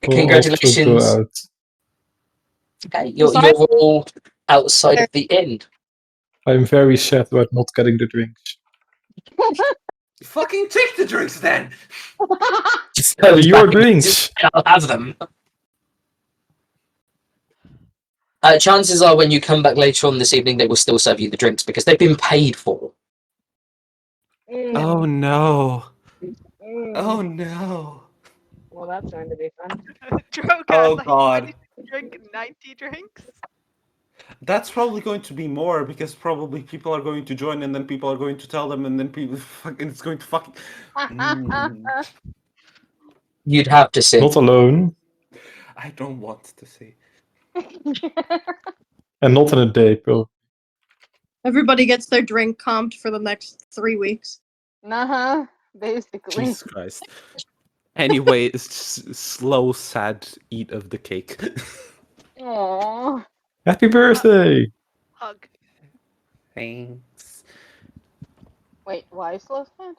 go Congratulations. out. Okay, you're Zion- all outside of the inn. I'm very sad about not getting the drinks. fucking take the drinks then. Just goes Your back, drinks. I'll have them. Chances are when you come back later on this evening, they will still serve you the drinks because they've been paid for. Oh no. Mm. Oh no. Well, that's going to be fun. Drogas, Oh, are you God. ready to drink 90 drinks? That's probably going to be more because probably people are going to join and then people are going to tell them and then people fucking it's going to fucking. You'd have to see. Not alone. I don't want to see. And not in a day, bro. Everybody gets their drink comped for the next 3 weeks. Uh-huh. Basically. Jesus Christ. Anyway, it's just slow, sad eat of the cake. Aww. Happy birthday! Hug. Thanks. Wait, why slow stand?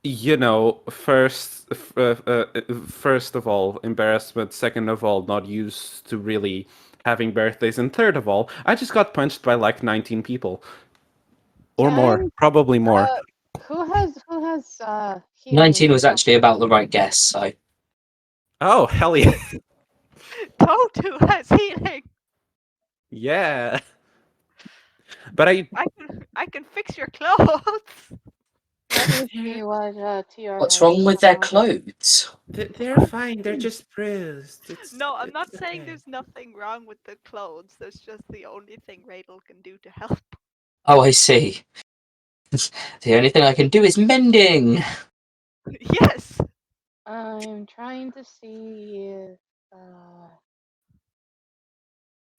You know, first of all, embarrassment. Second of all, not used to really having birthdays. And third of all, I just got punched by like 19 people. Or more. Can Probably more. who has healing 19 was stuff? actually about the right guess, so. Oh, hell yeah. Totu has healing. Yeah. But I can fix your clothes. Let me see what TR What's has wrong with their on. clothes? they're fine. They're just bruised. No, I'm not it's saying okay. there's nothing wrong with the clothes. That's just the only thing Radel can do to help. Oh, I see. The only thing I can do is mending. Yes. I'm trying to see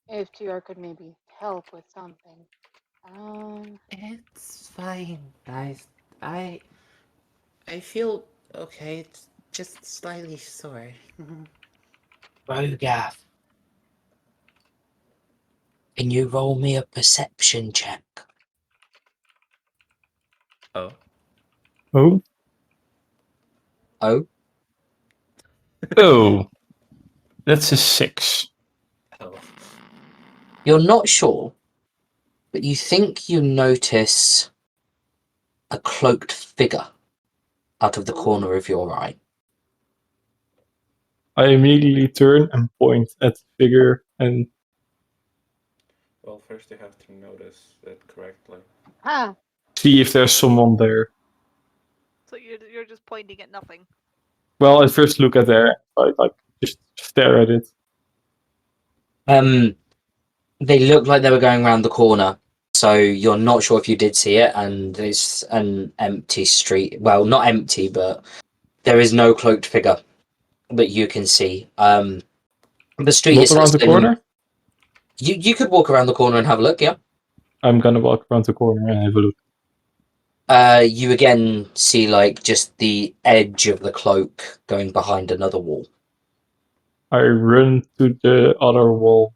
if TR could maybe help with something. It's fine, guys. I feel okay. It's just slightly sore. Rogath, can you roll me a perception check? Oh. Oh, Oh? oh, that's a 6. Oh. You're not sure, but you think you notice a cloaked figure out of the corner of your eye. I immediately turn and point at the figure and Well, first you have to notice it correctly. Ah, see if there's someone there. So you're just pointing at nothing. Well, I first look at there. I like just stare at it. They looked like they were going around the corner, so you're not sure if you did see it, and it's an empty street. Well, not empty, but there is no cloaked figure that you can see. The street Not is around the slim. corner. You could walk around the corner and have a look, yeah. I'm gonna walk around the corner and have a look. You again see like just the edge of the cloak going behind another wall. I run to the other wall.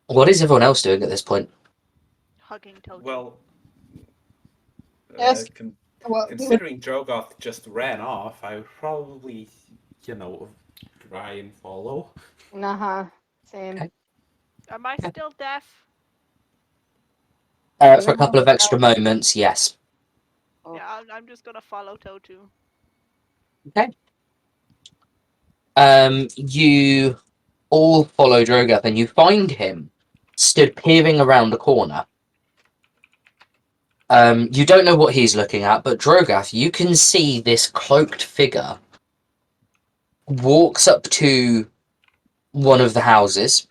What is everyone else doing at this point? Hugging Totu. Well, Yes. Well, considering Drogoth just ran off, I would probably, try and follow. nah, same. Okay. Am I still deaf? For a couple of extra moments, yes. Oh. Yeah, I'm just gonna follow Totu. Okay. You all follow Drogoth and you find him stood peering around the corner. You don't know what he's looking at, but Drogoth, you can see this cloaked figure walks up to one of the houses,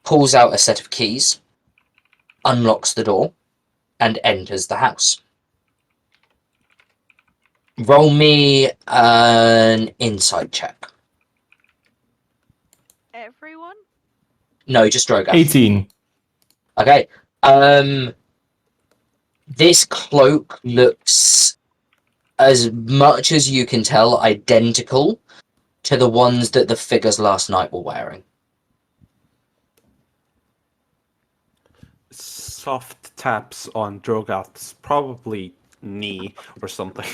pulls out a set of keys, unlocks the door, and enters the house. Roll me an insight check. Everyone? No, just Drogoth. 18. Okay. This cloak looks, as much as you can tell, identical to the ones that the figures last night were wearing. Soft taps on Drogoth's probably knee or something.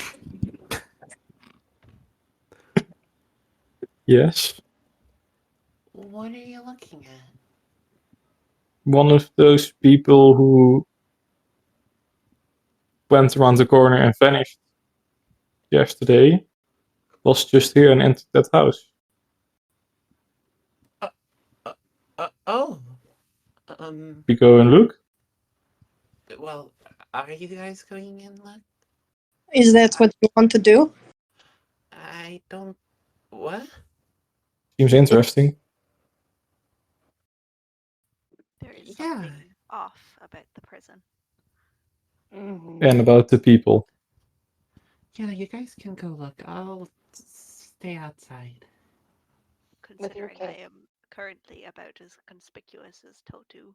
Yes. What are you looking at? One of those people who went around the corner and vanished yesterday was just here and entered that house. Oh. We go and look. Well, are you guys going in? Look, is that what you want to do? I don't. What? Seems interesting. There is Yeah. something off about the prison. Mhm. And about the people. Yeah, you guys can go look. I'll stay outside. Considering I kid. am currently about as conspicuous as Totu,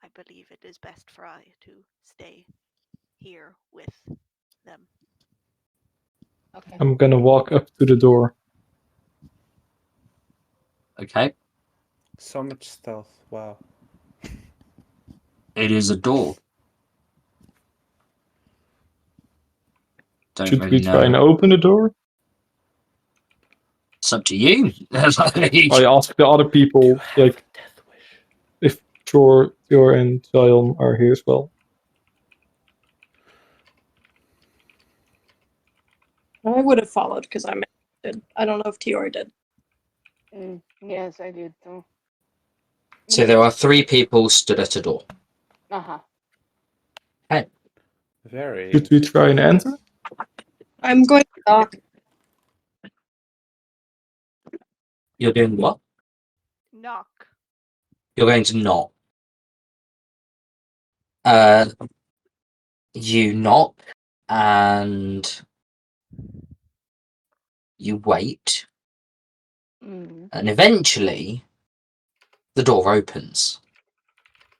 I believe it is best for I to stay here with them. Okay. I'm gonna walk up to the door. Okay. So much stealth. Wow. It is a door. Don't Should really we try and know. open the door? It's up to you. I ask the other people, like, Death wish. if Tor and Zion are here as well. I would have followed because I'm interested. I don't know if Tior did. Yes, I did too. So there are 3 people stood at a door. Uh-huh. Very. Should we try and enter? I'm going to knock. You're doing what? Knock. You're going to knock. You knock and you wait, Mm-hmm. and eventually the door opens.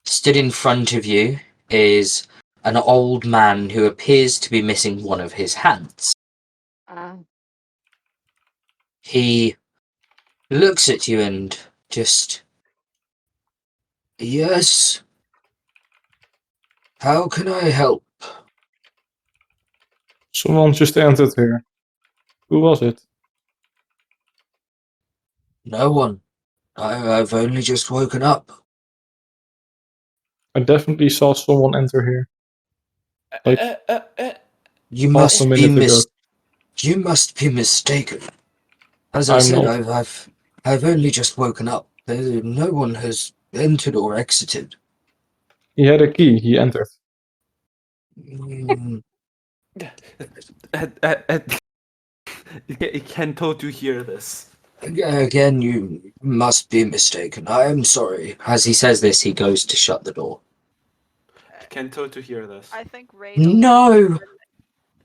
Stood in front of you is an old man who appears to be missing one of his hands. He looks at you and just, yes, how can I help? Someone just entered here. Who was it? No one. I've only just woken up. I definitely saw someone enter here. Like You half must a be minute ago. You must be mistaken. As I I'm said, not. I've only just woken up. No one has entered or exited. He had a key. He entered. Mm, Can Totu hear this? Again, you must be mistaken. I am sorry. As he says this, he goes to shut the door. Can Totu hear this? I think Radel. No!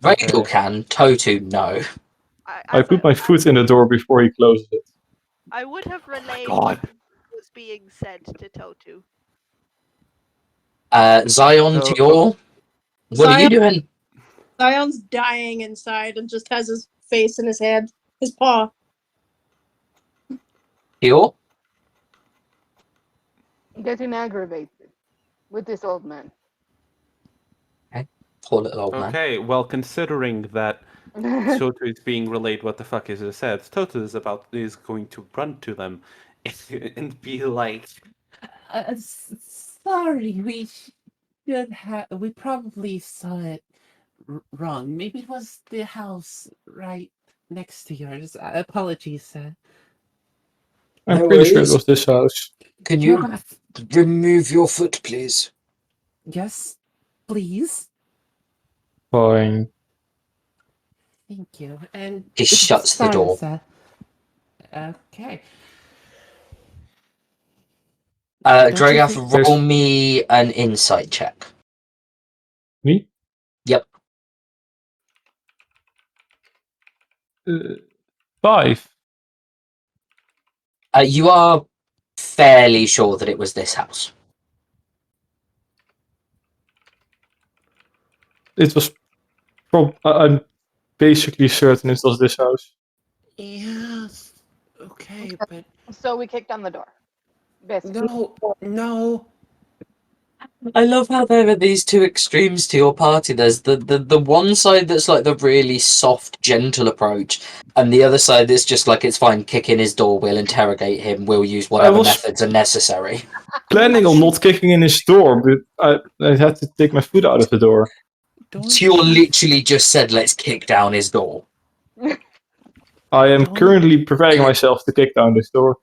Okay. Radel can. Totu, no. I put my foot in the door before he closes it. I would have relayed God. what was being said to Totu. Zion, So- Tior, what are you doing? Zion's dying inside and just has his face in his hand, his paw. Tior? Getting aggravated with this old man. Poor little old man. Okay, well, considering that Totu is being relayed what the fuck is said, Totu is going to run to them and be like, Sorry, we probably saw it wrong. Maybe it was the house right next to yours. Apologies, sir. I'm No pretty sure it worries. was this house. Can you remove your foot, please? Yes, please. Fine. Thank you. And He it's shuts the fine, door. sir. Okay. Don't you Dragath, think- roll me an insight check. Me? Yep. 5. You are fairly sure that it was this house. It was. I'm basically certain it was this house. Yes. Okay, but So we kicked on the door. Basically. no. I love how there are these two extremes to your party. There's the one side that's like the really soft, gentle approach, and the other side that's just like, it's fine, kick in his door, we'll interrogate him, we'll use whatever was- methods are necessary. Planning on not kicking in his door, but I had to take my foot out of the door. Don't You're you literally just said, let's kick down his door. I am Don't- currently preparing myself to kick down this door.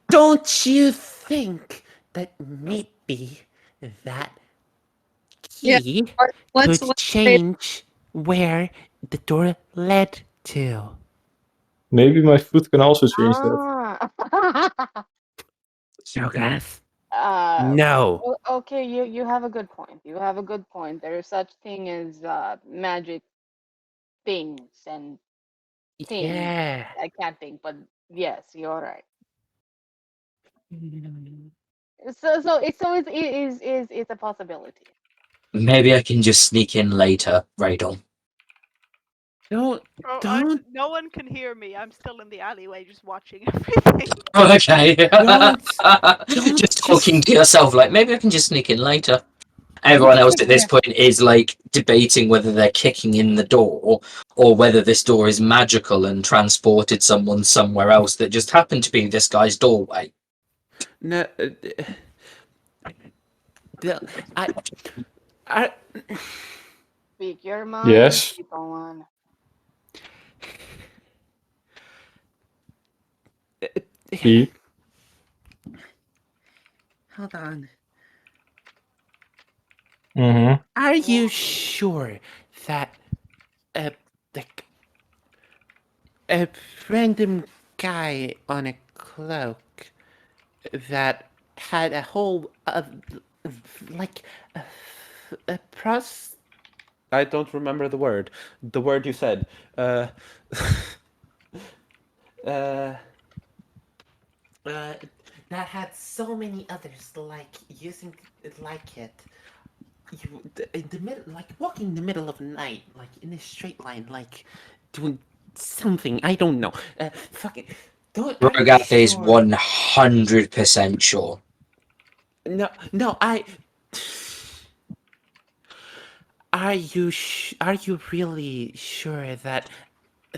don't you think that maybe that Yeah, key Let's could change where the door led to? Maybe my foot can also change that. Ah. Shogas. No. No. Okay, you have a good point. You have a good point. There is such thing as magic things and things. Yeah. I can't think, but yes, you're right. It's a possibility. Maybe I can just sneak in later, Radon. Don't. Oh, Don't. no one can hear me. I'm still in the alleyway just watching everything. Okay. Don't. Just talking to yourself, like, maybe I can just sneak in later. Everyone else at this point is like debating whether they're kicking in the door or whether this door is magical and transported someone somewhere else that just happened to be this guy's doorway. No. I. I. Speak your mind, Yes. people on. Speak. Hold on. Mm-hmm. Are you sure that like a random guy on a cloak that had a whole like a pros? I don't remember the word. The word you said. That had so many others like using like it. You in the middle, like walking in the middle of the night, like in a straight line, like doing something. I don't know. Fucking. Don't. Are you Rogath is sure? 100% sure. No, no. Are you are you really sure that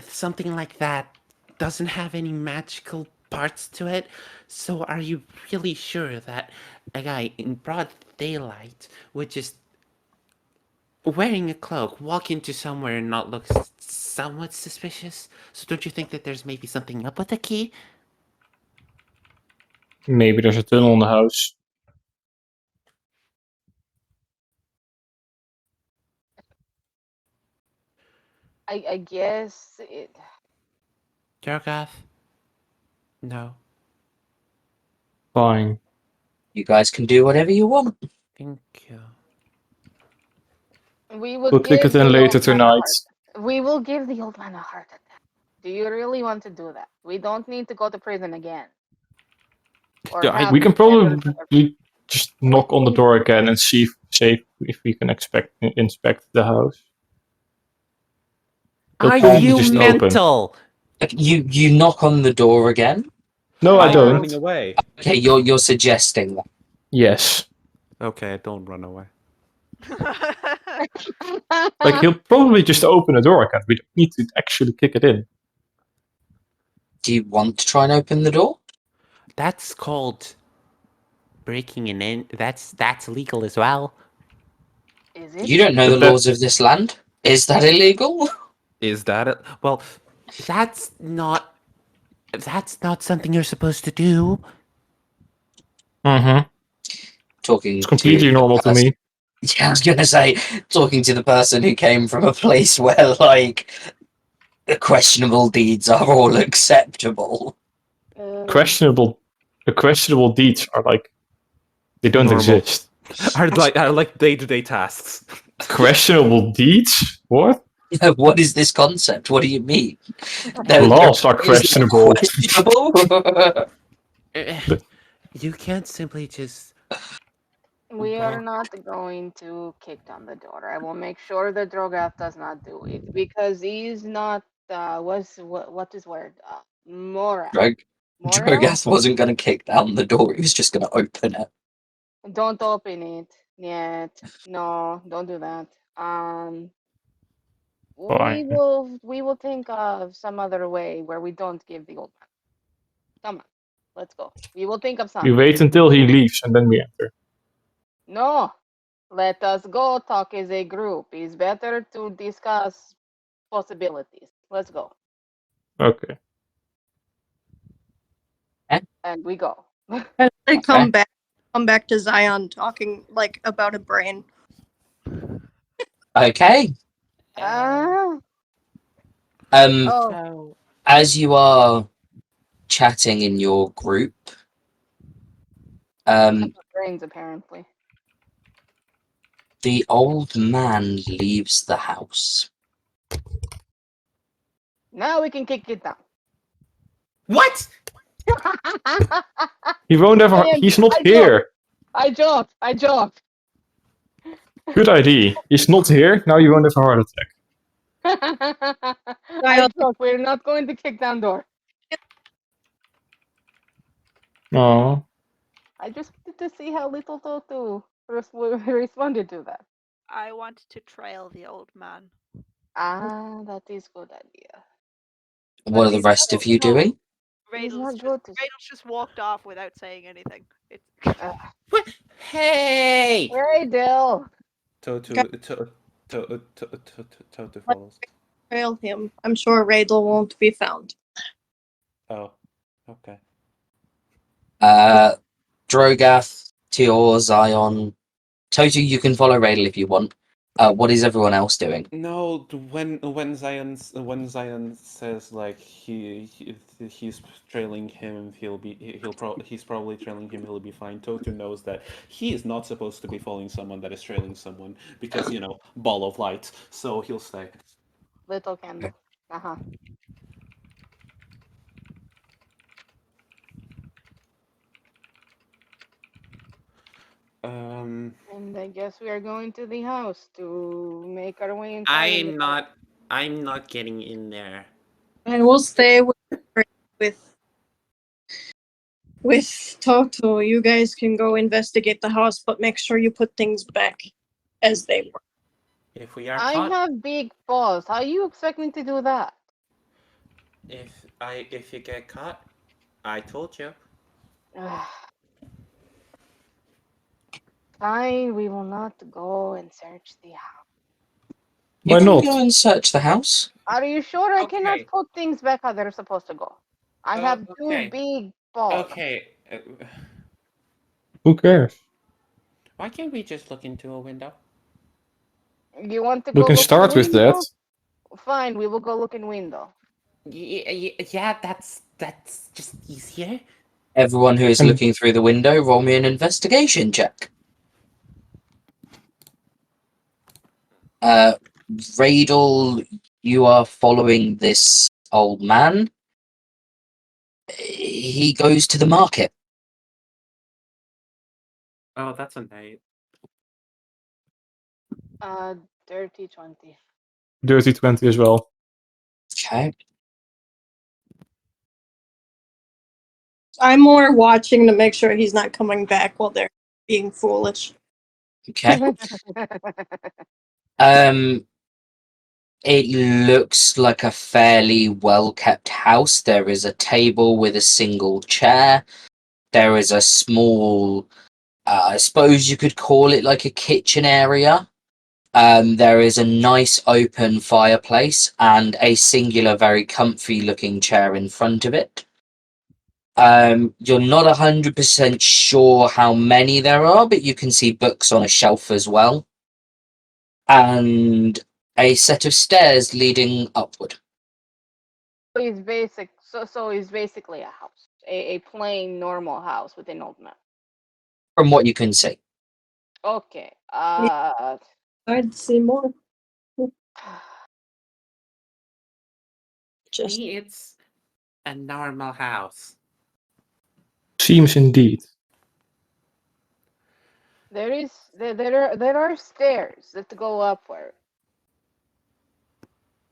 something like that doesn't have any magical parts to it? So are you really sure that a guy in broad daylight would just wearing a cloak walk into somewhere and not look somewhat suspicious? So don't you think that there's maybe something up with the key? Maybe there's a tunnel in the house. I guess it. Jorgoth? No. Fine. You guys can do whatever you want. Thank you. We will We'll click give it in the later old man a tonight. heart. We will give the old man a heart attack. Do you really want to do that? We don't need to go to prison again. Or Yeah, have We can members of probably just knock on the door again and see if we can inspect the house. It'll Are probably you just open. mental? You knock on the door again. No, I I'm don't. running away. Okay, you're suggesting that. Yes. Okay, don't run away. Like, he'll probably just open the door again. We don't need to actually kick it in. Do you want to try and open the door? That's called breaking an in. That's legal as well. Is it? You don't know But the that- laws of this land. Is that illegal? Is that it? Well, that's not something you're supposed to do. Mm-hmm. Talking It's completely to normal the to person- me. Yeah, I was gonna say, talking to the person who came from a place where, like, the questionable deeds are all acceptable. The questionable deeds are like, they don't Normal. exist. Are like day-to-day tasks. Questionable deeds? What? Yeah, what is this concept? What do you mean? There Laws are is no questionable. questionable? You can't simply just. We are not going to kick down the door. I will make sure that Drogath does not do it because he's not. What is word? Moral. Moral. Drogas wasn't gonna kick down the door, he was just gonna open it. Don't open it yet. No, don't do that. Fine. We will think of some other way where we don't give the old man. Come on, let's go. We will think of We something. wait until he leaves and then we enter. No, let us go talk as a group. It's better to discuss possibilities. Let's go. Okay. And we go. They come back to Zion talking like about a brain. Okay. Ah, Oh, oh, as you are chatting in your group, brains apparently. the old man leaves the house. Now we can kick it down. What? He won't ever. Man, He's not I here. I joked. Good idea. He's not here. Now you won't have a heart attack. I joke, we're not going to kick down door. Oh, I just wanted to see how little Toto responded to that. I want to trail the old man. Ah, that is good idea. What are the he's rest not- of you no, doing? He's Radle's not just, good to. Radle's just walked off without saying anything. It's What? Hey! Hey, Dill. Toto follows. Trail him. I'm sure Radel won't be found. Oh, okay. Drogath, Tior, Zion, Toto. You can follow Radel if you want. What is everyone else doing? No, when Zion says like he's trailing him, he's probably trailing him. He'll be fine. Toto knows that he is not supposed to be following someone that is trailing someone because ball of light. So he'll stay. Little candle. Uh-huh. Um, And I guess we are going to the house to make our way inside. I'm not getting in there. And we'll stay with Toto. You guys can go investigate the house, but make sure you put things back as they were. If we are I caught, have big paws. How you expect me to do that? if you get caught, I told you. Fine, we will not go and search the house. You why can not? go and search the house. Are you sure I cannot Okay. put things back how they're supposed to go? I have Okay. two big paws. Okay. Who cares? Why can't we just look into a window? You want to We go can look start in with window? that. Fine, we will go look in window. Yeah, that's just easier. Everyone who is And- looking through the window, roll me an investigation check. Radel, you are following this old man. He goes to the market. Oh, that's a night. Dirty 20. Dirty 20 as well. Okay. I'm more watching to make sure he's not coming back while they're being foolish. Okay. It looks like a fairly well kept house. There is a table with a single chair. There is a small, I suppose you could call it like a kitchen area. There is a nice open fireplace and a singular, very comfy looking chair in front of it. You're not 100% sure how many there are, but you can see books on a shelf as well. And a set of stairs leading upward. So it's basically a house. A plain normal house with an old man. From what you can see. Okay. I'd see more. Just It's a normal house. Seems indeed. There are stairs that go upward.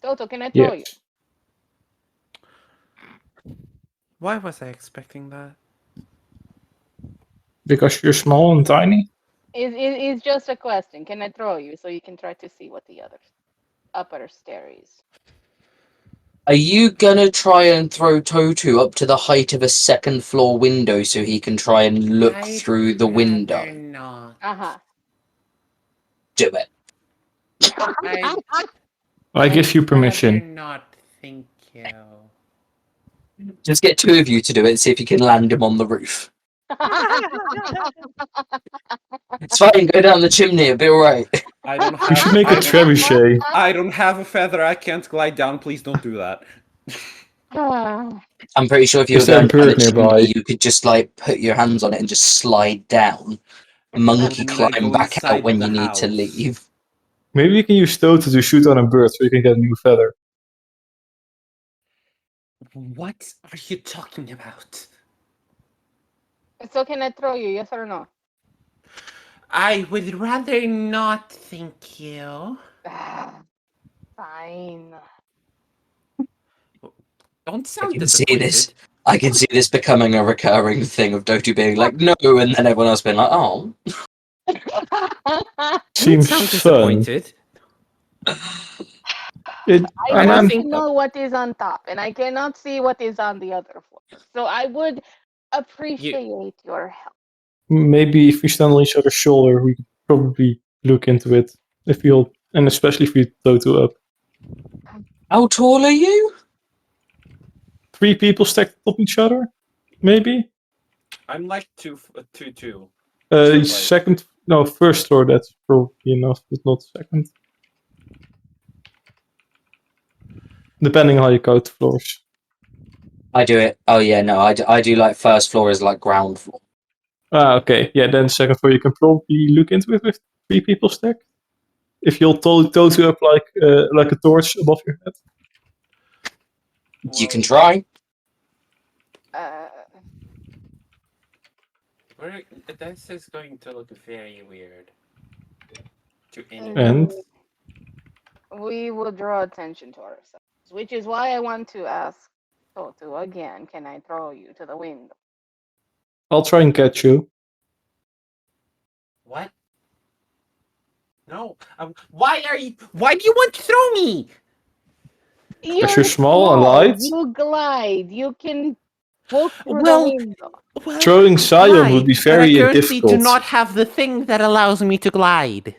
Toto, can I throw you? Yes. why was I expecting that? Because you're small and tiny? It's just a question. Can I throw you so you can try to see what the other upper stair is? Are you gonna try and throw Totu up to the height of a second floor window so he can try and look I'd through the rather window? not. Uh-huh. Do it. I give you I'd permission. rather not, thank you. Just get two of you to do it, see if you can land him on the roof. It's fine, go down the chimney, it'll be alright. I don't have. You should make a trebuchet. I don't have a feather. I can't glide down. Please don't do that. I'm pretty sure if you Is were there a going down the bird nearby? chimney, you could just like put your hands on it and just slide down. Monkey And then I climb go back out inside when the you need to house. leave. Maybe you can use Toto to shoot on a bird so you can get a new feather. What are you talking about? So can I throw you? Yes or no? I would rather not, thank you. Fine. Don't I sound can see this. disappointed. I can see this becoming a recurring thing of Dotu being like, no, and then everyone else being like, oh. Don't Seems sound fun. disappointed. I And want I'm to know what is on top, and I cannot see what is on the other floor. So I would appreciate your help. maybe if we stand on each other's shoulder, we could probably look into it. If we all, and especially if we Toto up. How tall are you? 3 people stacked on top of each other, maybe. I'm like 2'2". So, like- Second, no, first floor. That's probably enough, but not second. Depending on how you count floors. I do it. Oh yeah, no, I do like first floor is like ground floor. Ah, okay. Yeah, then second floor you can probably look into it with 3 people stacked. If you'll Toto up like a torch above your head. You can try. Uh, This is going to look very weird to anyone. And we will draw attention to ourselves, which is why I want to ask Toto again. Can I throw you to the window? I'll try and catch you. What? No. Why do you want to throw me? You're small and light. You glide. You can walk through Well, the window. Well, Throwing I Zion would be glide, but I very currently difficult. do not have the thing that allows me to glide.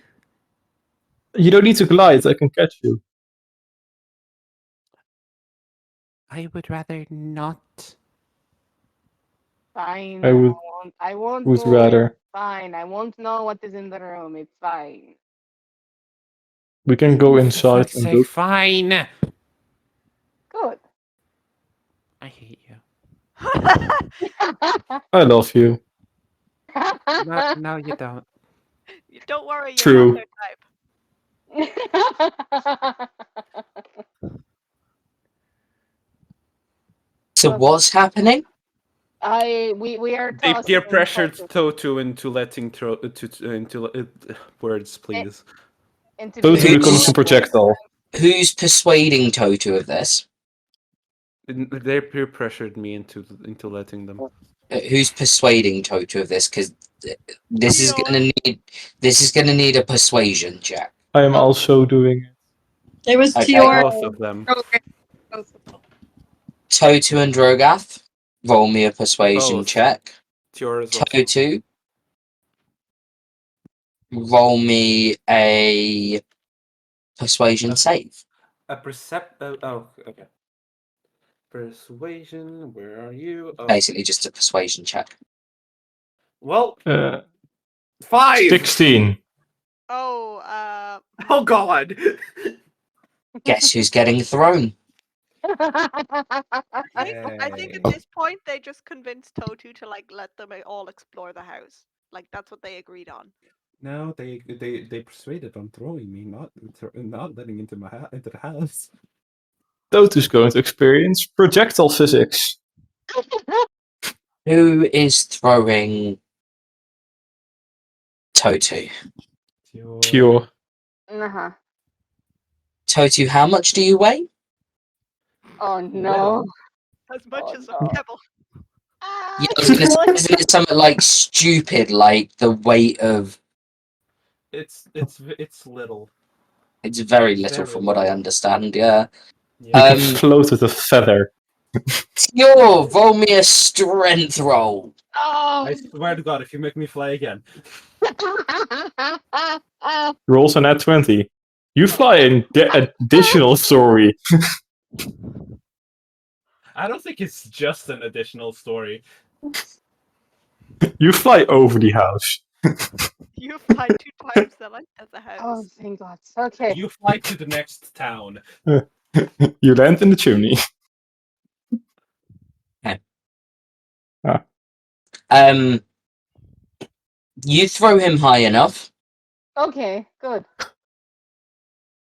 You don't need to glide, I can catch you. I would rather not. Fine. I would- I won't Would move. rather. Fine. I won't know what is in the room. It's fine. We can go For inside fuck's and sake, look. fine. Good. I hate you. I love you. No, you don't. Don't worry, you're True. not their type. So what's happening? We are They tossing peer pressured Toto Toto into letting words, please. into Toto being becomes a projectile. Who's persuading Toto of this? They peer pressured me into letting them. Who's persuading Toto of this? Because this is gonna need a persuasion check. I am also doing it. It was Okay. Tior. Both of them. Both of them. Toto and Drogath, roll me a persuasion Both. check. Tiora is also. Toto, roll me a persuasion save. A oh, okay. Persuasion. Where are you? Oh. Basically, just a persuasion check. Well, 5! 5! 16. Oh, Oh god! Guess who's getting thrown? I think at this point they just convinced Totu to like let them all explore the house. Like that's what they agreed on. No, they persuaded on throwing me, not letting into into the house. Toto's going to experience projectile physics. Who is throwing Totu? Pure. Uh-huh. Totu, how much do you weigh? Oh no. As much as a no. pebble. Yeah, I was gonna say, isn't it something like stupid, like the weight of? It's little. It's very little, Very from what I little. understand. Yeah. You can float with a feather. Yo, roll me a strength roll. Oh. I swear to God, if you make me fly again. Rolls an at 20. You fly an additional story. I don't think it's just an additional story. You fly over the house. You fly 2 times the length of the house. Oh, thank God. Okay. You fly to the next town. You land in the chimney. Okay. Ah. You throw him high enough. Okay, good.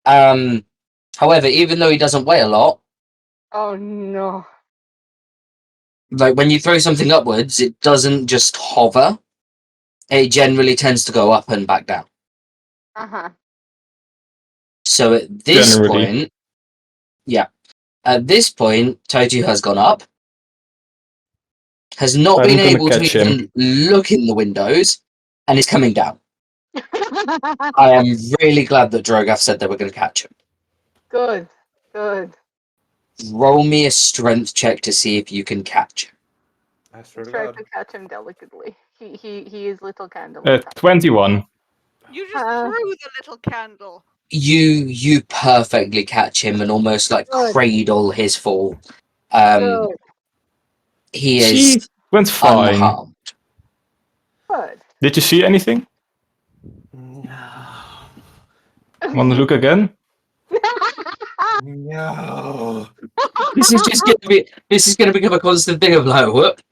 However, even though he doesn't weigh a lot, Oh no. like when you throw something upwards, it doesn't just hover. It generally tends to go up and back down. Uh-huh. So at this Generally. point, yeah, at this point, Totu has gone up, has not I'm been gonna able to catch him. even look in the windows, and is coming down. I am really glad that Drogoth said they were going to catch him. Good, good. Roll me a strength check to see if you can catch him. I swear to Try God. to catch him delicately. He is little candle. 21. You just Uh, threw the little candle. You perfectly catch him and almost like Good. cradle his fall. Good, He She is went fine. unharmed. good. Did you see anything? No. Want to look again? No. This is just going to be. This is going to become a constant thing of like, what?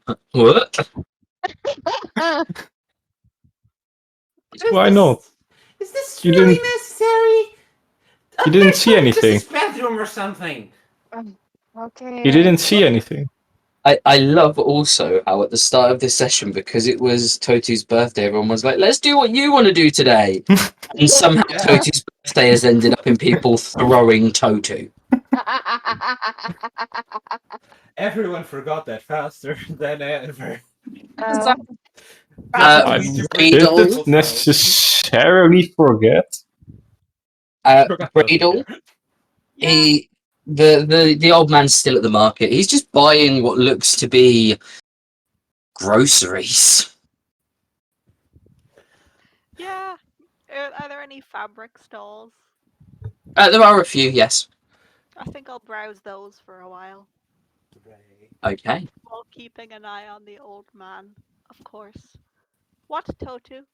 Why not? Is this You really didn't- necessary? You didn't see anything. Just his bedroom or something. Okay. You didn't see anything. I love also how at the start of this session, because it was Totu's birthday, everyone was like, let's do what you want to do today. And somehow Yeah. Totu's birthday has ended up in people throwing Totu. Everyone forgot that faster than ever. Uh, Uh, We need to bring Riddle? Didn't people's necessarily forget. Drogoth doesn't Riddle? care. He the old man's still at the market. He's just buying what looks to be groceries. Yeah. Are there any fabric stalls? There are a few, yes. I think I'll browse those for a while, Okay. while keeping an eye on the old man, of course. What, Totu?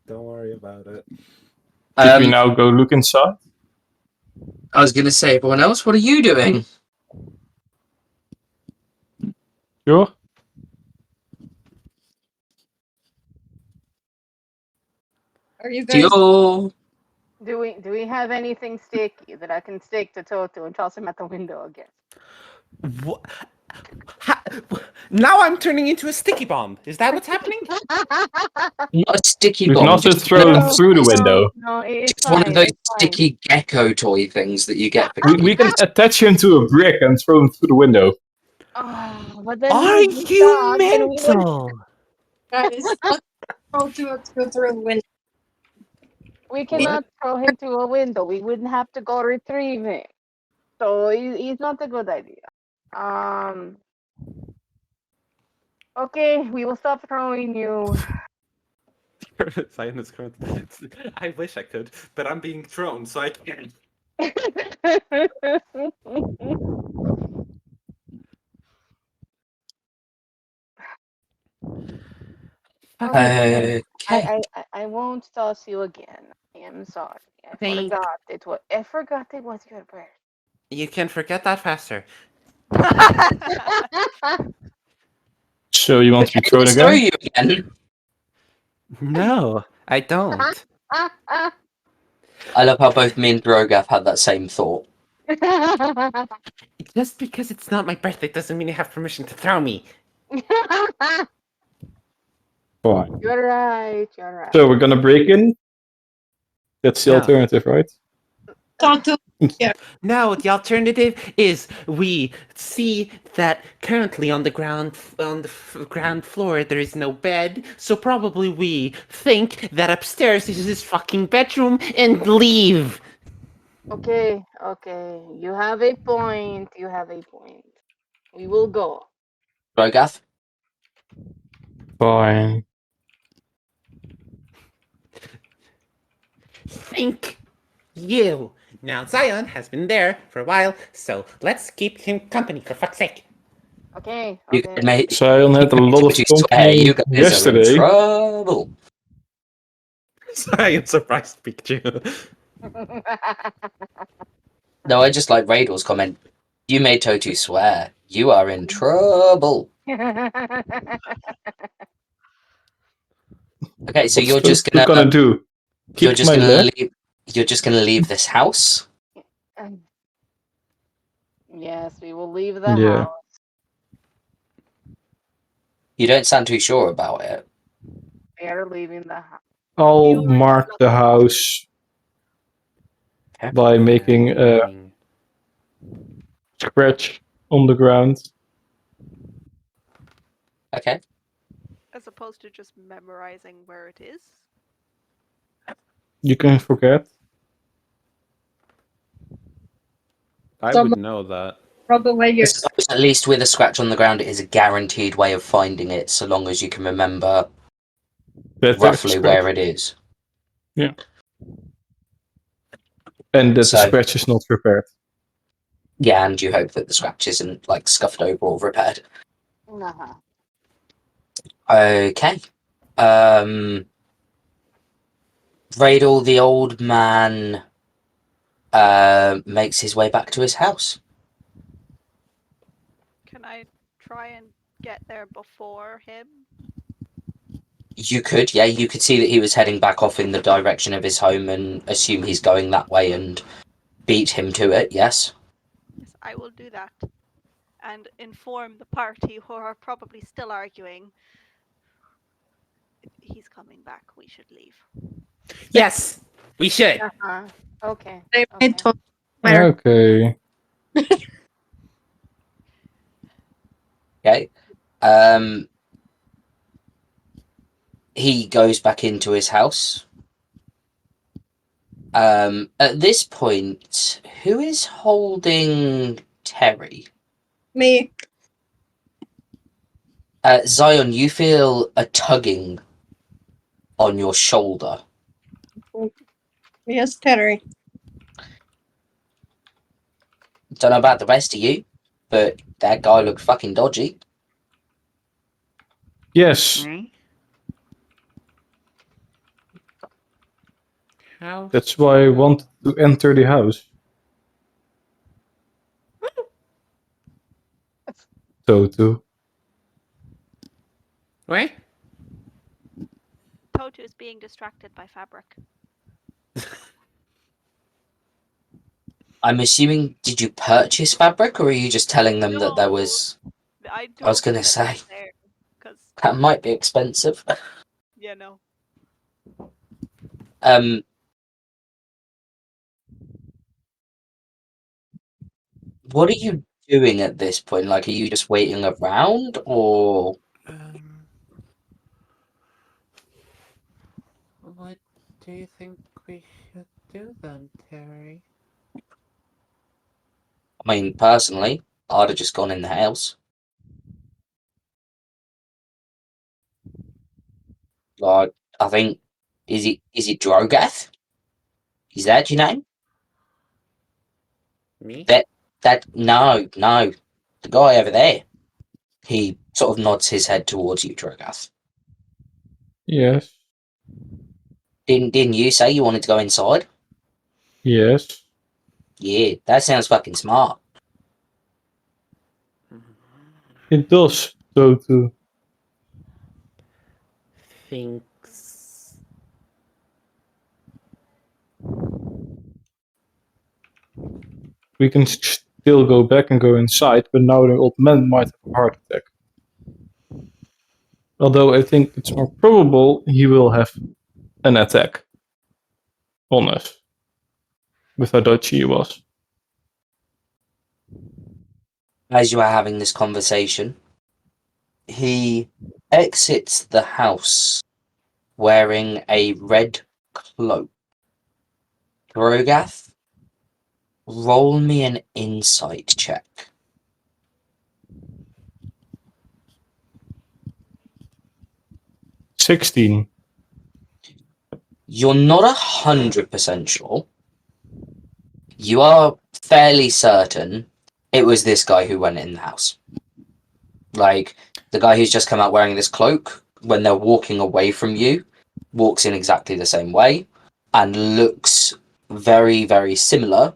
Don't worry about it. Should we now go look inside? I was going to say, everyone else, what are you doing? Sure. Are you So guys? you're do we have anything sticky that I can stick to Toto and toss him at the window again? What? Now I'm turning into a sticky bomb. Is that what's happening? not a sticky We bomb. can also just throw one him of those- through the window. No, it's Just one of fine. those It's fine. sticky gecko toy things that you get for We can kids. attach him to a brick and throw him through the window. Oh, but then Are he would be you stuck and we would mental? Guys, let's go through the window. we cannot throw him through a window. We wouldn't have to go retrieve him. So it's not a good idea. Okay, we will stop throwing you. Zion is currently. I wish I could, but I'm being thrown, so I can't. Okay. Okay. I won't toss you again. I am sorry. Thank- I forgot it was your birthday. You can forget that faster. So you want to be Okay, thrown let's throw again? you again. No, I don't. I love how both me and Drogath had that same thought. Just because it's not my birthday doesn't mean you have permission to throw me. Fine. You're right. You're right. So we're gonna break in? That's the No. alternative, right? Talk to No, the alternative is we see that currently on the ground floor there is no bed, so probably we think that upstairs is his fucking bedroom and leave. Okay. You have a point. You have a point. We will go. Drogath? Fine. Thank you. Now Zion has been there for a while, so let's keep him company for fuck's sake. Okay. You Okay. could make Zion had a lot of you swear company you guys are in yesterday. trouble. I am surprised, Pikachu. No, I just like Radal's comment. You made Totu swear. You are in trouble. Okay, so you're just What gonna do? you're Kick just my gonna leg? leave you're just gonna leave this house? Yes, we will leave the Yeah. house. You don't sound too sure about it. We are leaving the house. I'll You are mark the house. by making a scratch on the ground. Okay. As opposed to just memorizing where it is. You can forget. I Some would know that. rub away I your suppose at least with a scratch on the ground, it is a guaranteed way of finding it, so long as you can remember That roughly scratch. where it is. And that the So- scratch is not repaired. Yeah, and you hope that the scratch isn't like scuffed over or repaired. Uh-huh. Okay. Radel, the old man, makes his way back to his house. Can I try and get there before him? You could, yeah, you could see that he was heading back off in the direction of his home and assume he's going that way and beat him to it, yes? Yes, I will do that. And inform the party who are probably still arguing. He's coming back, we should leave. Yes, we should. Uh-huh. Okay. they Okay. made to where Okay. Okay. He goes back into his house. At this point, who is holding Terry? me. Zion, you feel a tugging on your shoulder. Yes, Terry. Don't know about the rest of you, but that guy looked fucking dodgy. Yes, How? that's why I wanted to enter the house. Toto. What? Toto is being distracted by fabric. I'm assuming, did you purchase fabric, or are you just telling them that there No. was... I was told them gonna that say. it was there, 'cause, That might be expensive. you know. What are you doing at this point? Like, are you just waiting around, or... What do you think we should do then, Terry? I mean, personally, I'd have just gone in the house. Like, I think, is it Drogath? Is that your name? Me? No, the guy over there. He sort of nods his head towards you, Drogath. Yes. Didn't you say you wanted to go inside? Yes. Yeah, that sounds fucking smart. It does, Toto. Thinks. We can still go back and go inside, but now the old man might have a heart attack. Although I think it's more probable he will have an attack on us. With how dodgy he was. As you are having this conversation, he exits the house wearing a red cloak. Drogath, roll me an insight check. 16. You're not 100% sure. You are fairly certain it was this guy who went in the house. Like, the guy who's just come out wearing this cloak, when they're walking away from you, walks in exactly the same way and looks very, very similar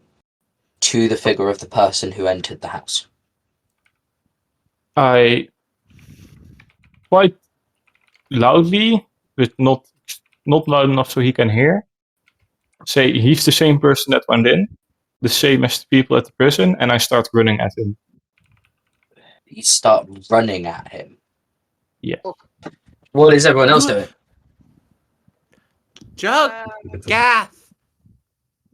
to the figure of the person who entered the house. I quite loudly, but not loud enough so he can hear, say he's the same person that went in, the same as the people at the prison, and I start running at him. You start running at him. Yeah. What is everyone else doing? Jug! Gath!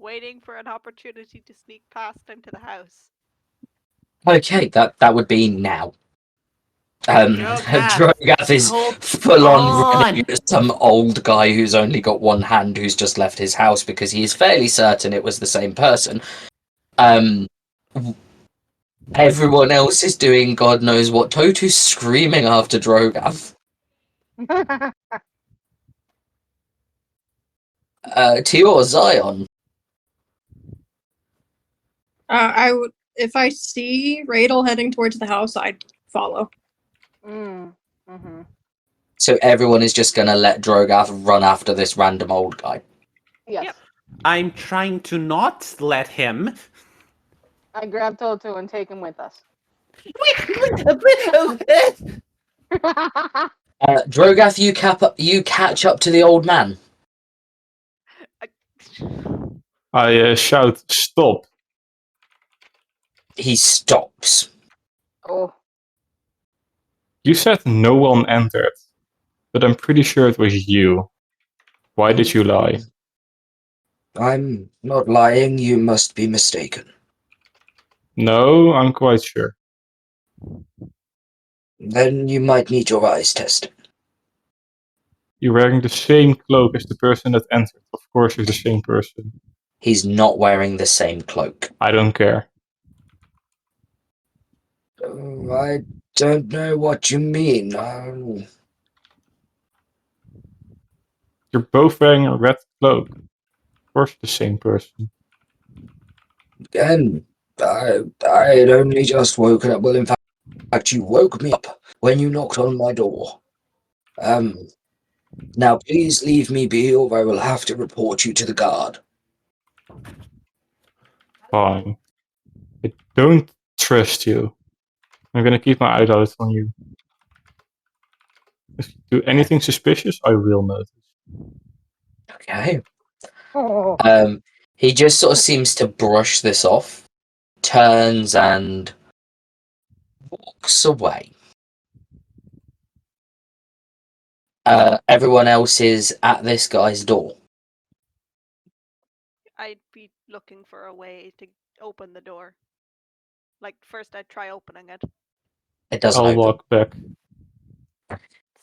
waiting for an opportunity to sneak past into the house. Okay, that would be now. Drogath, Drogath is hold full on on. running at some old guy who's only got one hand who's just left his house because he is fairly certain it was the same person. Everyone else is doing God knows what. Totu's screaming after Drogath. Tior, Zion. I would, if I see Radel heading towards the house, I'd follow. Mm-hmm. So everyone is just gonna let Drogath run after this random old guy. Yes. Yep. I'm trying to not let him. I grab Toto and take him with us. Drogath, you catch up to the old man. I shout, stop. He stops. Oh. You said no one entered, but I'm pretty sure it was you. Why did you lie? I'm not lying, you must be mistaken. No, I'm quite sure. Then you might need your eyes tested. You're wearing the same cloak as the person that entered. Of course you're the same person. He's not wearing the same cloak. I don't care. I don't know what you mean. You're both wearing a red cloak. Of course the same person. Again, I had only just woken up. Well, in fact, you woke me up when you knocked on my door. Now please leave me be, or I will have to report you to the guard. Fine. I don't trust you. I'm gonna keep my eyes out on you. If you do anything suspicious, I will notice. Okay. Oh. He just sort of seems to brush this off, turns and walks away. Everyone else is at this guy's door. I'd be looking for a way to open the door. Like, first I'd try opening it. It doesn't I'll open. walk back.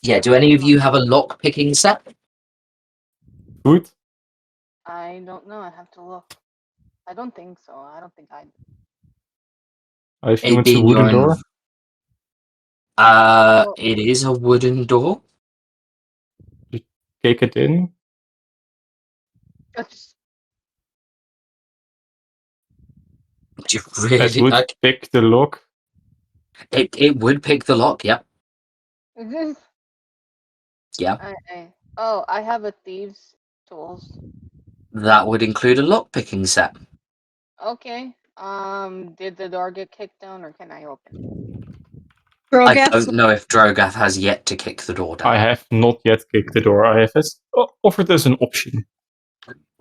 Yeah, do any of you have a lock picking set? Good? I don't know. I have to look. I don't think so. I don't think I. I assume It'd it's a be wooden your door. It is a wooden door. Kick it in. You That really? would pick the lock. It would pick the lock. Yep. Is this? Yeah. Oh, I have a thieves' tools. That would include a lock picking set. Okay. Did the door get kicked down, or can I open it? I Drogath, don't know if Drogath has yet to kick the door down. I have not yet kicked the door. I have it offered as an option.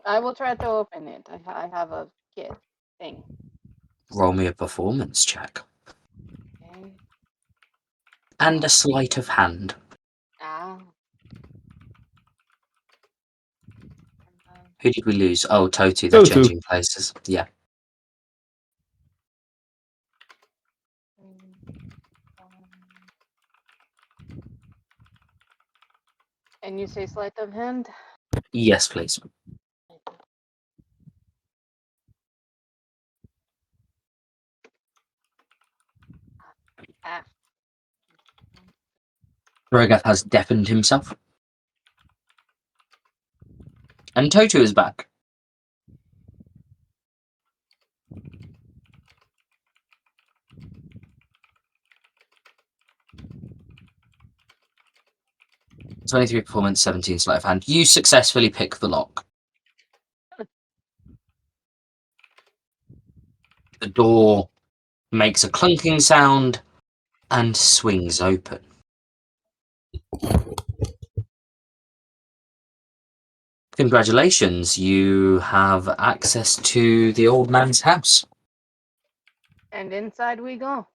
I will try to open it. I have a kit thing. Roll me a performance check. Okay. And a sleight of hand. Ah. Who did we lose? Oh, Totu, they're Totu. changing places. Yeah. And you say sleight of hand? Yes, please. Ah. Drogath has deafened himself. And Totu is back. "23 performance, 17 sleight of hand. You successfully pick the lock. The door makes a clunking sound and swings open. Congratulations, you have access to the old man's house. And inside we go.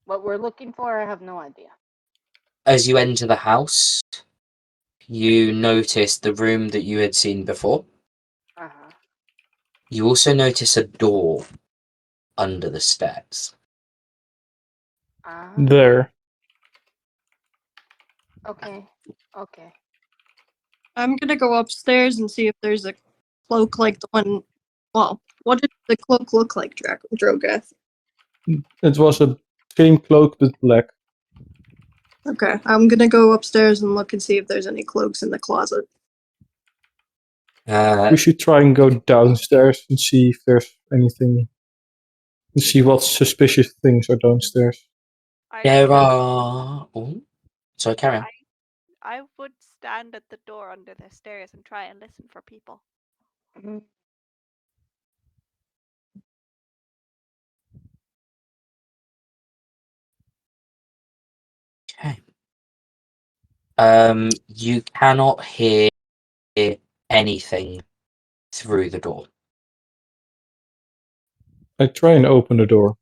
What we're looking for, I have no idea. As you enter the house, you notice the room that you had seen before. You also notice a door under the stairs. Ah, There. okay. Okay. I'm gonna go upstairs and see if there's a cloak like the one. Well, what did the cloak look like, Drogath? It was a same cloak but black. Okay, I'm gonna go upstairs and look and see if there's any cloaks in the closet. We should try and go downstairs and see if there's anything. And see what suspicious things are downstairs. I There would, are. Oh, sorry, carry on. I would stand at the door under the stairs and try and listen for people. Mhm. Okay. You cannot hear anything through the door. I try and open the door.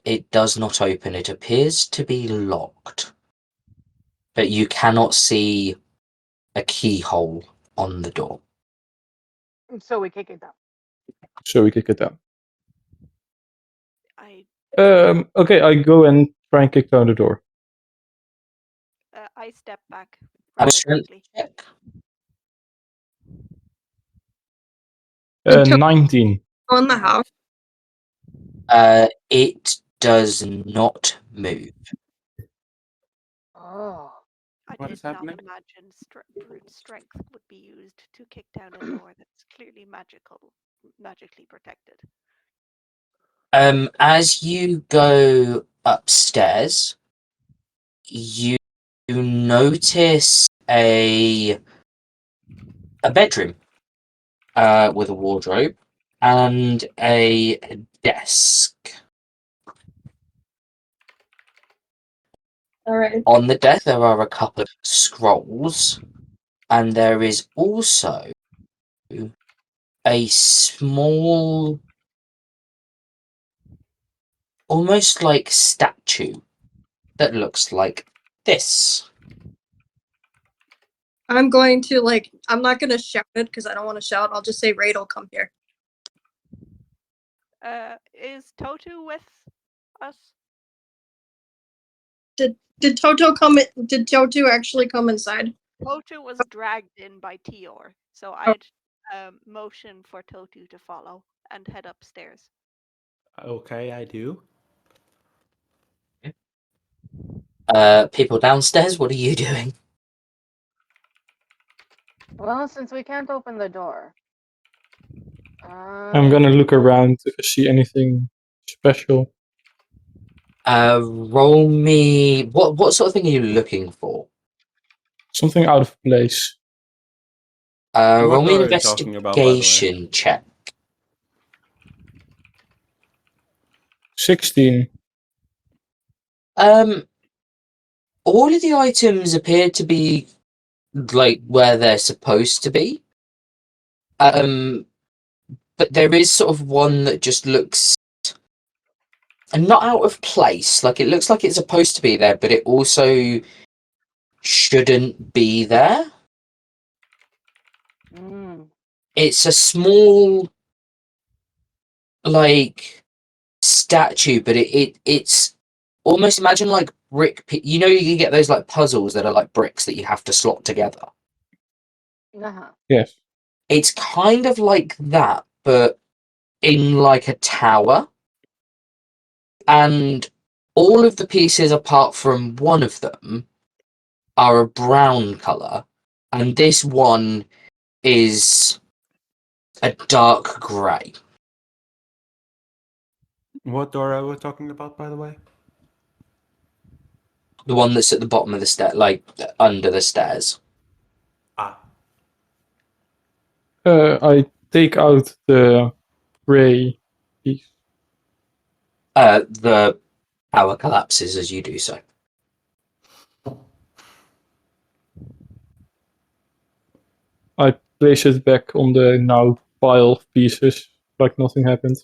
It does not open. It appears to be locked, but you cannot see a keyhole on the door. So we kick it down. So we kick it down. I Okay, I go and try and kick down the door. I step back A rather strength quickly. check. Did Toad 19. go in the house? It does not move. Oh. I What did is not happening? imagine brute strength would be used to kick down a door that's clearly magically protected. As you go upstairs, you notice a bedroom with a wardrobe and a desk. All right. On the desk, there are a couple of scrolls, and there is also a small, almost like statue that looks like this. I'm going to I'm not gonna shout it because I don't want to shout. I'll just say, "Raid'll come here." Is Totu with us? Did Toto come? Did Toto actually come inside? Totu was dragged in by Tior, so I'd motion for Totu to follow and head upstairs. Okay, I do. People downstairs, what are you doing? Well, since we can't open the door. I'm gonna look around if I see anything special. Roll me. What sort of thing are you looking for? Something out of place. Roll What me an door are you talking about, by the way? investigation check. 16. All of the items appear to be like where they're supposed to be. But there is sort of one that just looks not out of place. Like it looks like it's supposed to be there, but it also shouldn't be there. Mm. It's a small like statue, but it's almost, imagine like brick. You know, you can get those like puzzles that are like bricks that you have to slot together. Uh-huh. Yes. It's kind of like that, but in like a tower. And all of the pieces apart from one of them are a brown color, and this one is a dark grey. What door are we talking about, by the way? The one that's at the bottom of the stair, like under the stairs. Ah, I take out the gray piece. The power collapses as you do so. I place it back on the now pile of pieces, like nothing happened.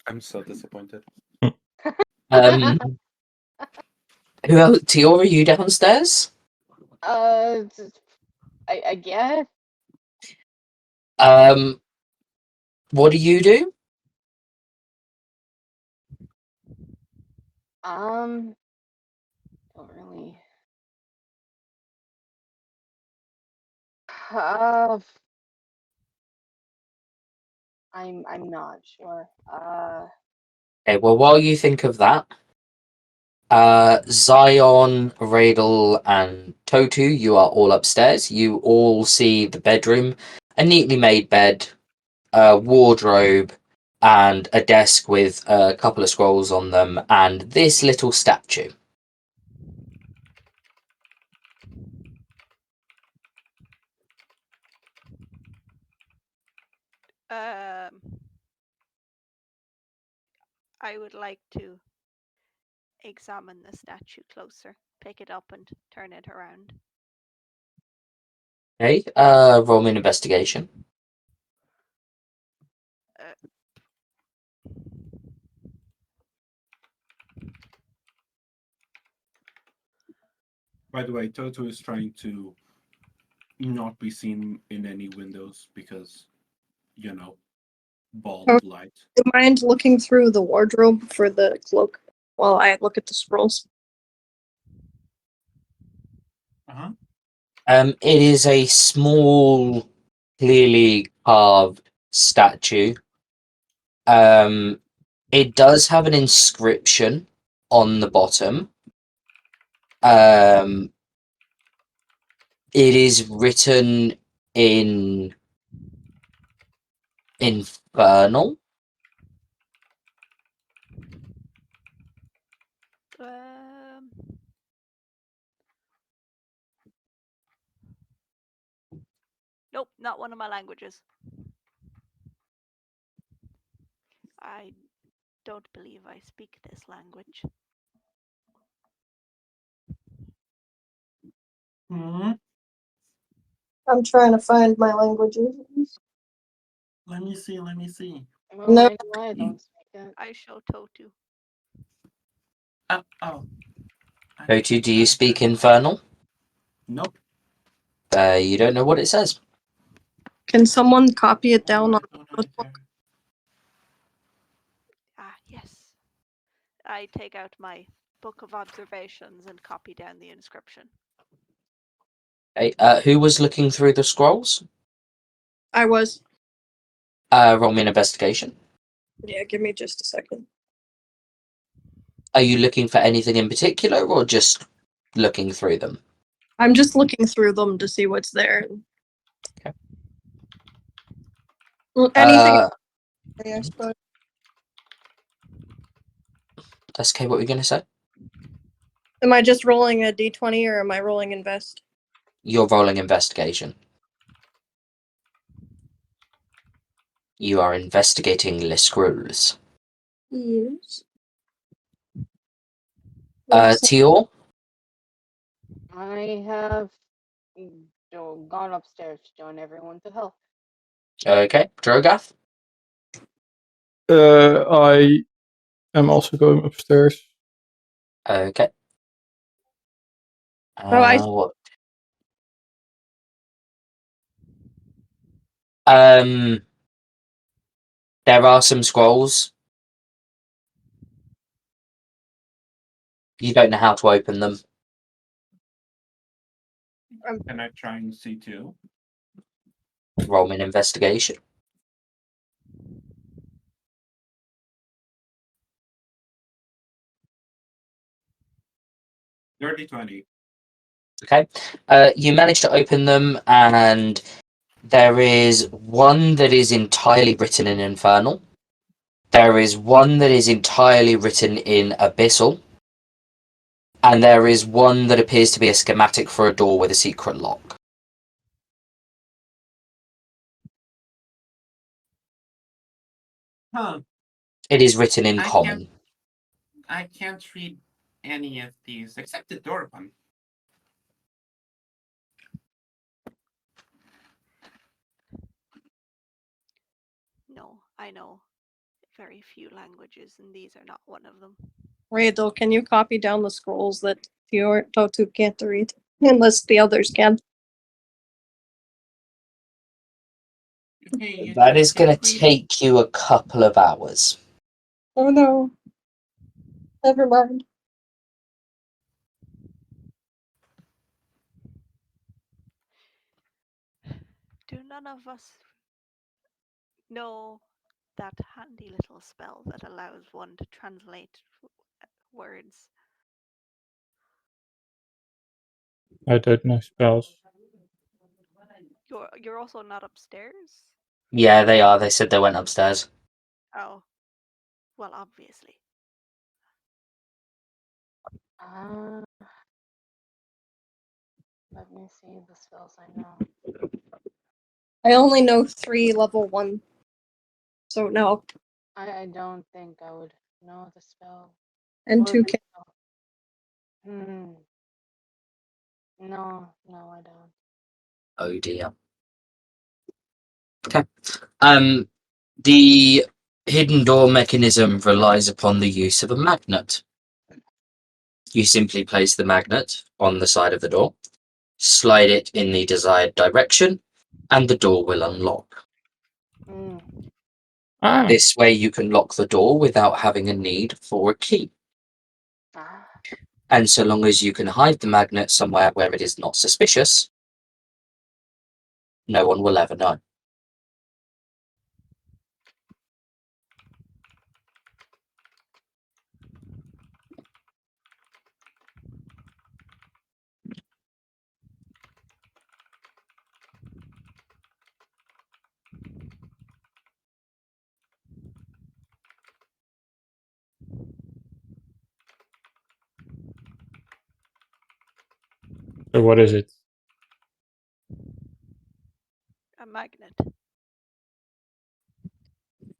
I'm so disappointed. Um, Who else? Tior, are you downstairs? I guess. What do you do? Don't really. I'm not sure. Okay, well, while you think of that, Zion, Radel, and Totu, you are all upstairs. You all see the bedroom, a neatly made bed, a wardrobe, and a desk with a couple of scrolls on them, and this little statue. I would like to examine the statue closer, pick it up and turn it around. Okay, roll me an investigation. By the way, Toto is trying to not be seen in any windows because, bald Oh. light. Do you mind looking through the wardrobe for the cloak while I look at the scrolls? Uh-huh. It is a small, clearly carved statue. It does have an inscription on the bottom. It is written in Infernal. Nope, not one of my languages. I don't believe I speak this language. Hmm. I'm trying to find my languages. Let me see. Well, No. I know I don't speak it. I show Totu. Oh. Totu, do you speak Infernal? Nope. You don't know what it says. Can someone copy it down on Don't the either. Ah, yes. I take out my book of observations and copy down the inscription. Okay, who was looking through the scrolls? I was. Roll me an investigation. Yeah, give me just a second. Are you looking for anything in particular, or just looking through them? I'm just looking through them to see what's there. Okay. Well, anything, I suppose. That's okay. What were you going to say? Am I just rolling a d20 or am I rolling invest? You're rolling investigation. You are investigating the scrolls. Yes. Tior? I have gone upstairs to join everyone to help. Okay. Drogath? I am also going upstairs. Okay. I What? There are some scrolls. You don't know how to open them. Can I try and see too? Roll me an investigation. Dirty 20. Okay. You manage to open them, and there is one that is entirely written in Infernal. There is one that is entirely written in Abyssal. And there is one that appears to be a schematic for a door with a secret lock. Huh. It is written in I common. I can't read any of these except the door one. No, I know very few languages, and these are not one of them. Randall, can you copy down the scrolls that Totu can't read? Unless the others can. Hey, That you is going can't to read. take you a couple of hours. Oh no. Never mind. Do none of us know that handy little spell that allows one to translate words? I don't know spells. You're also not upstairs? Yeah, they are. They said they went upstairs. Oh. Well, obviously. Uh, let me see the spells I know. I only know 3 level 1. So no. I don't think I would know the spell. And Or 2 the can. spell. No, I don't. Oh dear. Okay. The hidden door mechanism relies upon the use of a magnet. You simply place the magnet on the side of the door, slide it in the desired direction, and the door will unlock. Mm. Ah, This way you can lock the door without having a need for a key. Ah. And so long as you can hide the magnet somewhere where it is not suspicious, no one will ever know. so what is it? A magnet.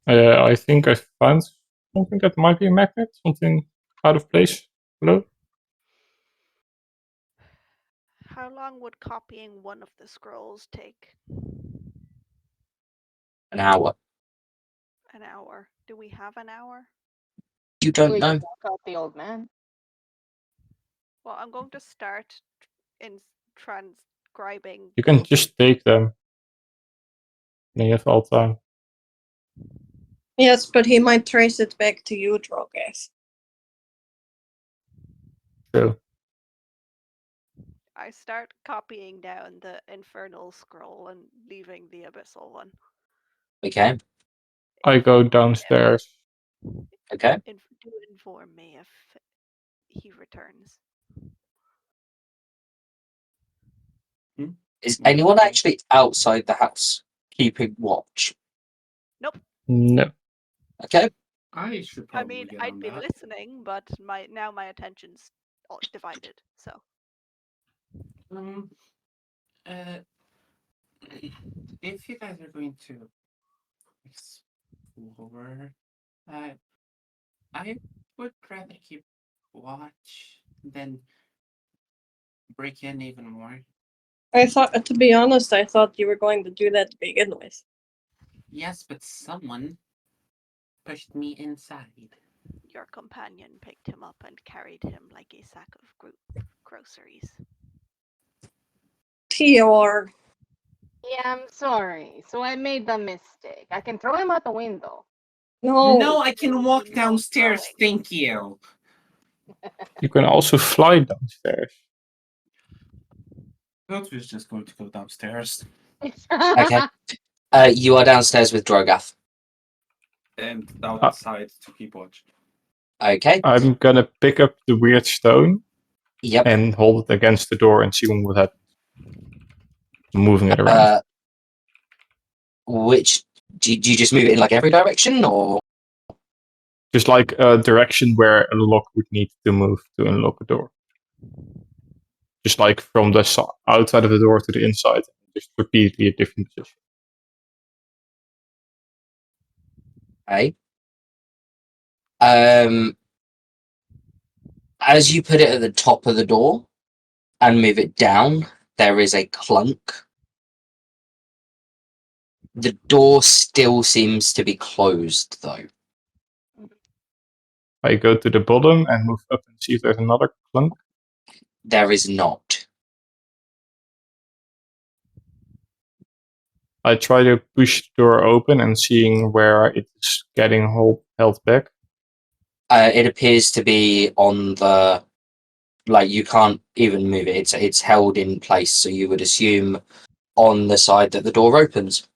I think I found something that might be a magnet. Something out of place. Hello? How long would copying one of the scrolls take? An hour. An hour. Do we have an hour? You don't We know. can walk out the old man. Well, I'm going to start in transcribing. You can those. just take them. Then you have all time. Yes, but he might trace it back to you, Drogas. So I start copying down the infernal scroll and leaving the abyssal one. Okay. I go downstairs. Okay. Do inform me if he returns. Is anyone actually outside the house keeping watch? Nope. No. Okay. I should I probably mean, get I'd on be that. listening, but my attention's all divided. So Um, uh, if you guys are going to explore, uh, I would rather keep watch than break in even more. I thought, to be honest, I thought you were going to do that to begin with. Yes, but someone pushed me inside. your companion picked him up and carried him like a sack of groceries. Tior. Yeah, I'm sorry. So I made the mistake. I can throw him out the window. No. No, I can walk No downstairs. throwing. Thank you. You can also fly downstairs. Thought we was just going to go downstairs Okay. You are downstairs with Drogath. and outside to keep watch. Okay. I'm gonna pick up the weird stone Yep. and hold it against the door and see what happens. Moving it around. Which do you just move it in like every direction, or Just like a direction where a lock would need to move to unlock a door. Just like from the outside of the door to the inside. Just repeatedly a different position. okay? As you put it at the top of the door and move it down, there is a clunk. The door still seems to be closed, though. I go to the bottom and move up and see if there's another clunk. There is not. I try to push the door open and seeing where it's getting held back. It appears to be on the, like, you can't even move it. It's held in place, so you would assume on the side that the door opens.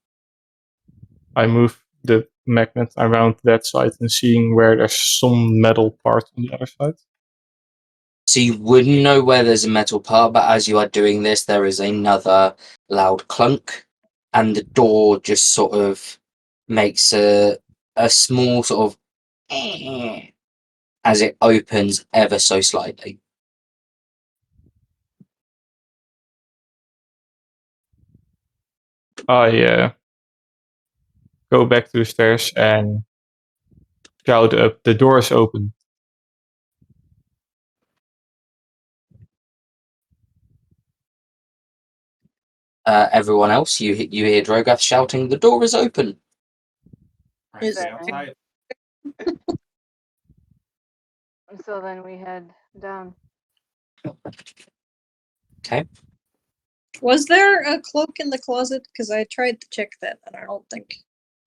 I move the magnet around that side and seeing where there's some metal part on the other side. So you wouldn't know where there's a metal part, but as you are doing this, there is another loud clunk, and the door just sort of makes a small sort of as it opens ever so slightly. I go back to the stairs and shout up, the door is open. Everyone else, you hear Drogath shouting, "The door is open!" Right, Is stay that- outside. So then we head down. Okay. Was there a cloak in the closet? Because I tried to check that, and I don't think.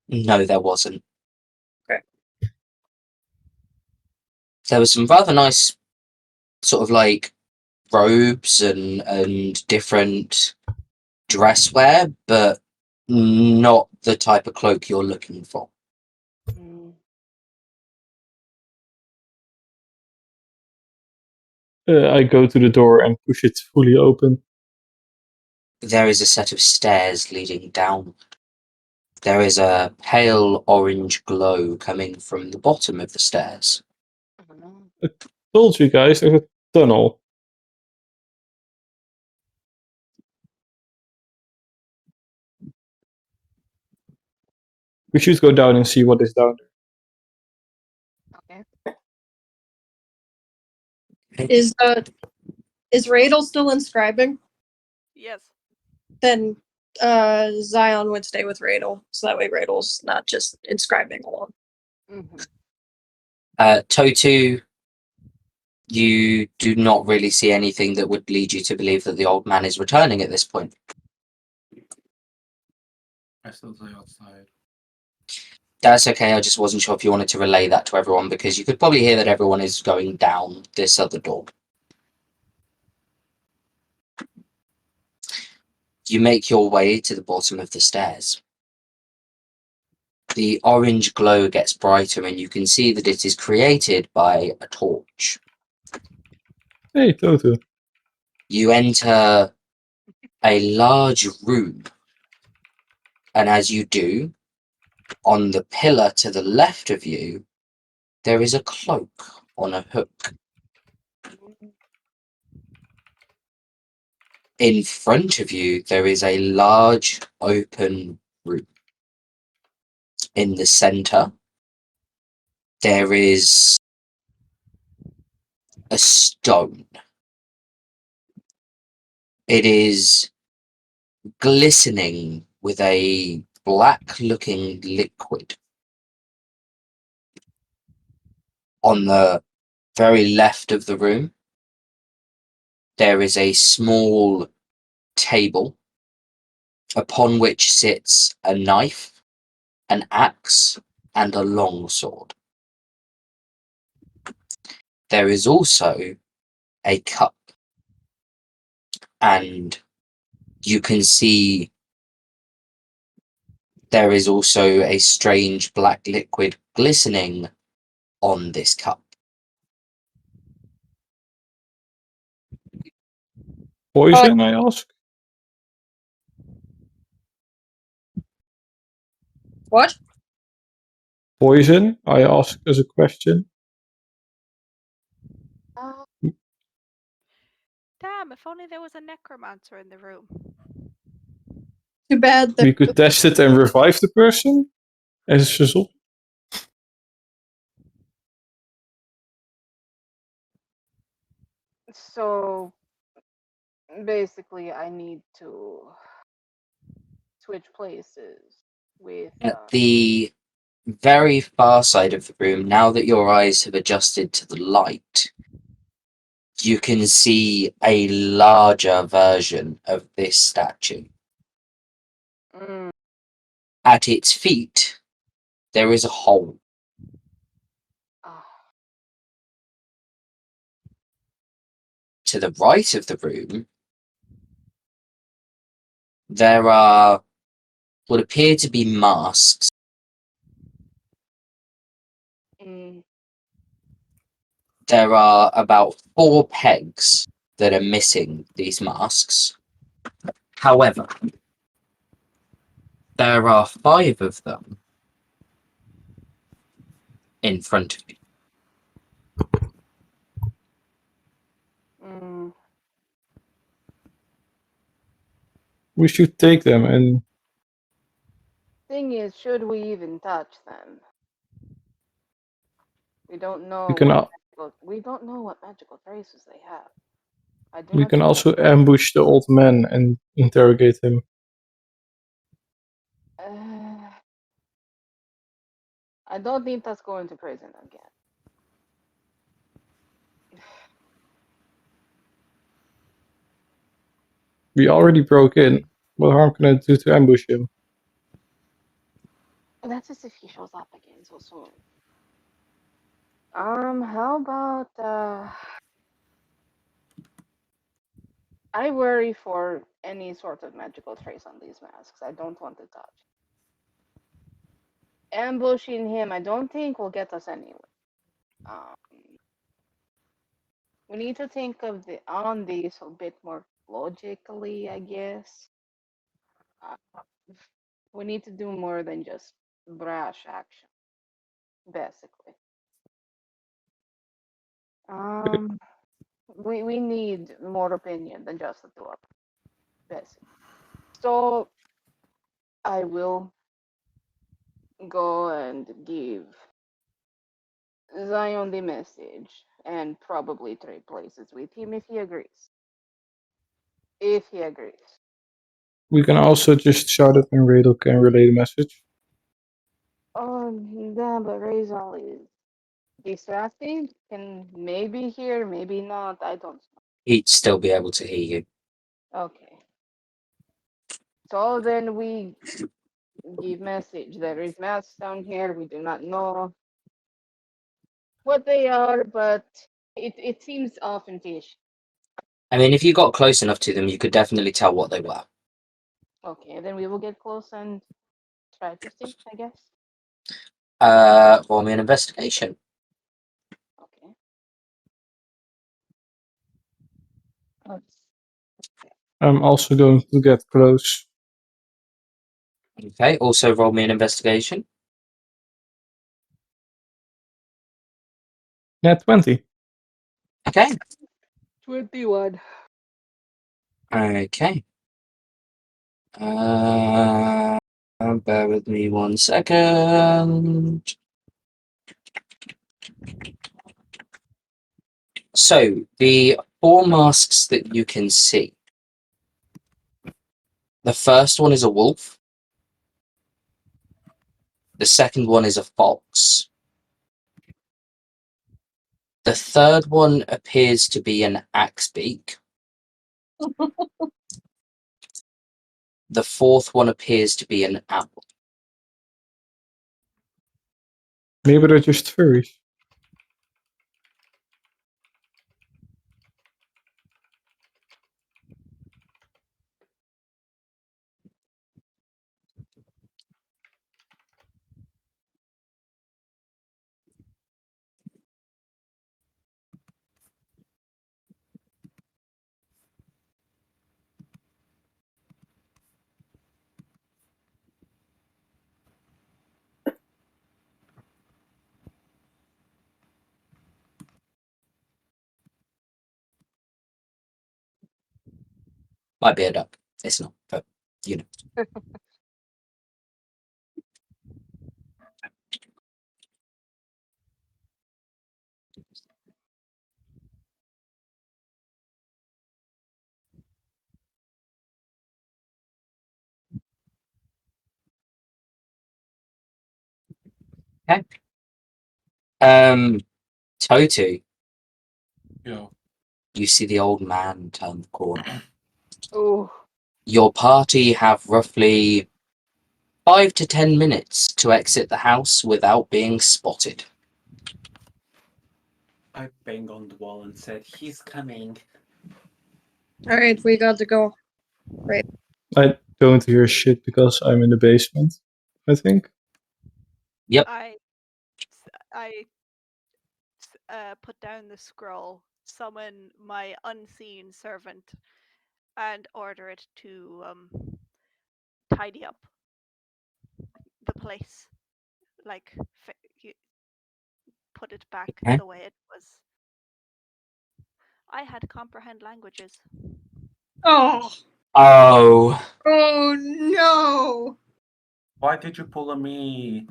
No, there wasn't. Okay. There was some rather nice sort of like robes and different dress wear, but not the type of cloak you're looking for. Mm. I go to the door and push it fully open. There is a set of stairs leading down. There is a pale orange glow coming from the bottom of the stairs. Oh, no. Told you guys, there's a tunnel. We should go down and see what is down there. Okay. Is Radel still inscribing? Yes. Then Zion would stay with Radel, so that way Radel's not just inscribing alone. Mm-hmm. Totu, you do not really see anything that would lead you to believe that the old man is returning at this point. I still stay outside. That's okay, I just wasn't sure if you wanted to relay that to everyone, because you could probably hear that everyone is going down this other door. You make your way to the bottom of the stairs. The orange glow gets brighter and you can see that it is created by a torch. Hey, Toto. You enter a large room, and as you do, on the pillar to the left of you, there is a cloak on a hook. In front of you, there is a large open room. In the center, there is a stone. It is glistening with a black-looking liquid. On the very left of the room, there is a small table upon which sits a knife, an axe, and a longsword. There is also a cup, and you can see there is also a strange black liquid glistening on this cup. Poison, I ask? What? Poison, I ask as a question. Damn, if only there was a necromancer in the room. Too bad. We could test it and revive the person as a result. So basically, I need to switch places with. The very far side of the room, now that your eyes have adjusted to the light, you can see a larger version of this statue. Mm. At its feet, there is a hole. Ah. To the right of the room, there are what appear to be masks. Mm. There are about 4 pegs that are missing these masks. However, there are 5 of them in front of you. Mm. We should take them and Thing is, should we even touch them? We don't know we can what al- we don't know what magical traces they have. I do we not can think also ambush the old man and interrogate him. I don't think that's going to prison again. We already broke in. What harm can I do to ambush him? That's just if he shows up again so soon. How about I worry for any sort of magical trace on these masks. I don't want to touch. Ambushing him, I don't think will get us anywhere. Um, we need to think of these a bit more logically, I guess. Uh, we need to do more than just brash action, basically. Um, we need more opinion than just the two of us, basically. So I will go and give Zion the message and probably trade places with him if he agrees. If he agrees. We can also just shout it and Radel can relay the message. Yeah, but Razor is distracting. Can maybe hear, maybe not. I don't He'd still be able to hear you. know. Okay. So then we give message. There is masks down here. We do not know what they are, but it seems often fish. I mean, if you got close enough to them, you could definitely tell what they were. Okay, then we will get close and try to see, I guess. Roll me an investigation. Okay. Let's I'm also going to get close. Okay, also roll me an investigation. Yeah, 20. Okay. 21. Okay. Bear with me 1 second. So, the 4 masks that you can see. The first one is a wolf. The second one is a fox. The third one appears to be an axe beak. The fourth one appears to be an owl. Maybe they're just furries. Might be a duck. It's not, but you know. Totu, Yeah. you see the old man turn the corner. Ooh. Your party have roughly 5 to 10 minutes to exit the house without being spotted. I banged on the wall and said, "He's coming." All right, we got to go. I don't hear shit because I'm in the basement, I think. I put down the scroll, summon my unseen servant, and order it to tidy up the place, like put it back Okay. the way it was. I had to comprehend languages. Oh, Oh, oh no! Why did you pull on me?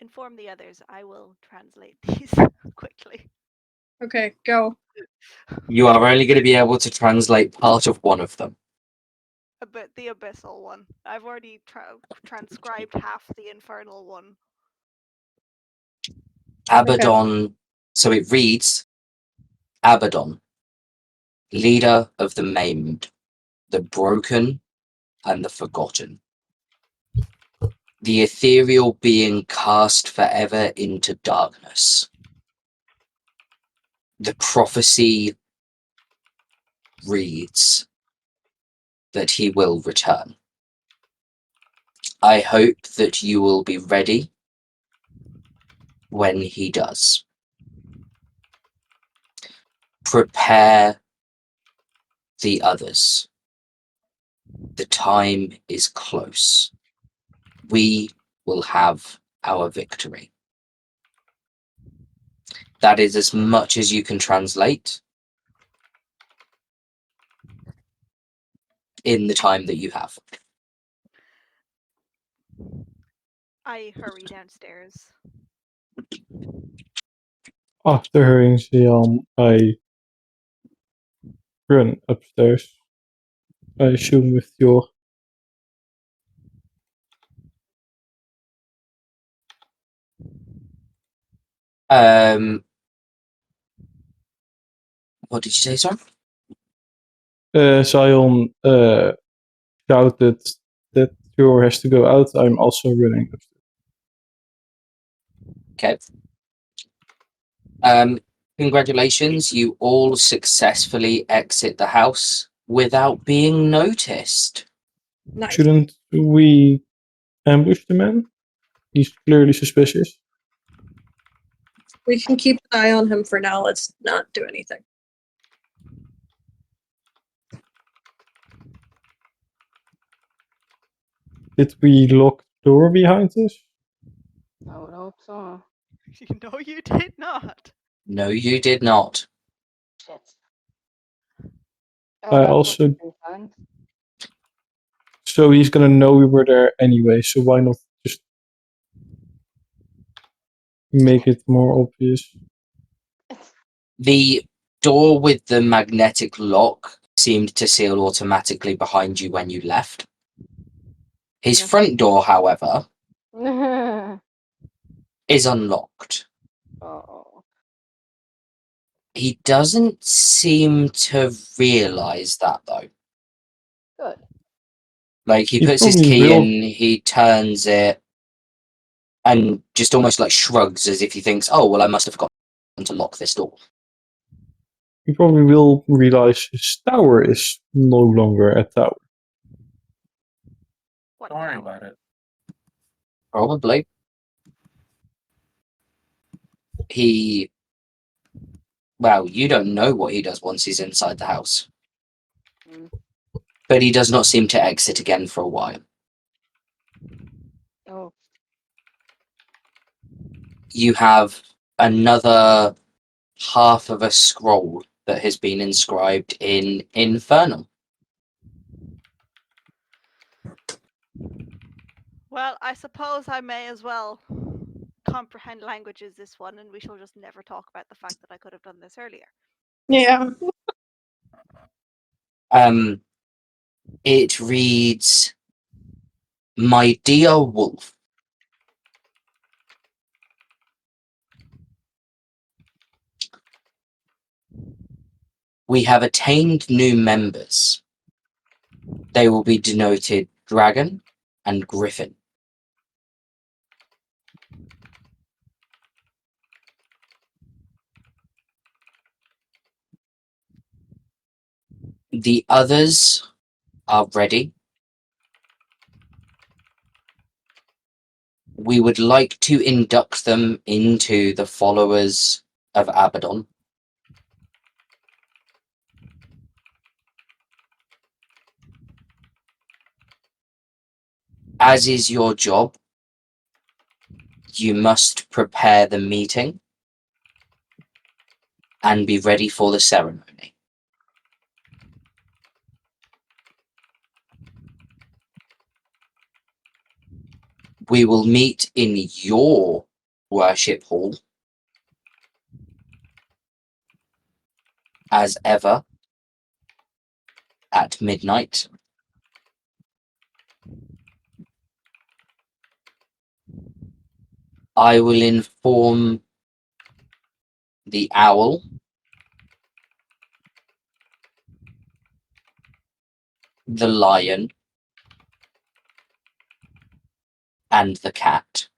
Inform the others. I will translate these quickly. Okay, go. you are only going to be able to translate part of one of them. But the abyssal one. I've already transcribed half the infernal one. Abaddon, so it reads, Abaddon, leader of the maimed, the broken, and the forgotten. The ethereal being cast forever into darkness. The prophecy reads that he will return. I hope that you will be ready when he does. Prepare the others. The time is close. We will have our victory. That is as much as you can translate in the time that you have. I hurry downstairs. After hearing Sian, I run upstairs. I assume with your What did you say, sir? Zion shouted that Yor has to go out. I'm also running upstairs. Okay. Congratulations, you all successfully exit the house without being noticed. Nice. Shouldn't we ambush the man? He's clearly suspicious. We can keep an eye on him for now. Let's not do anything. Did we lock the door behind us? I would hope so. No, you did not. No, you did not. Shit. I Oh, that's also- not very fun. So he's gonna know we were there anyway, so why not just make it more obvious? The door with the magnetic lock seemed to seal automatically behind you when you left. His Yeah. front door, however, Oh. is unlocked. He doesn't seem to realize that, though. Good. Like, he He puts his probably key will. in, he turns it, and just almost like shrugs as if he thinks, oh, well, I must have forgotten to lock this door. He probably will realize his tower is no longer a tower. What Don't worry tower? about it. Probably. Well, you don't know what he does once he's inside the house. Mm. But he does not seem to exit again for a while. Oh. You have another half of a scroll that has been inscribed in Infernal. Well, I suppose I may as well comprehend languages this one, and we shall just never talk about the fact that I could have done this earlier. Yeah. It reads, My dear wolf, we have attained new members. They will be denoted Dragon and Griffin. The others are ready. We would like to induct them into the followers of Abaddon. As is your job, you must prepare the meeting and be ready for the ceremony. We will meet in your worship hall as ever at midnight. I will inform the owl, the lion, and the cat.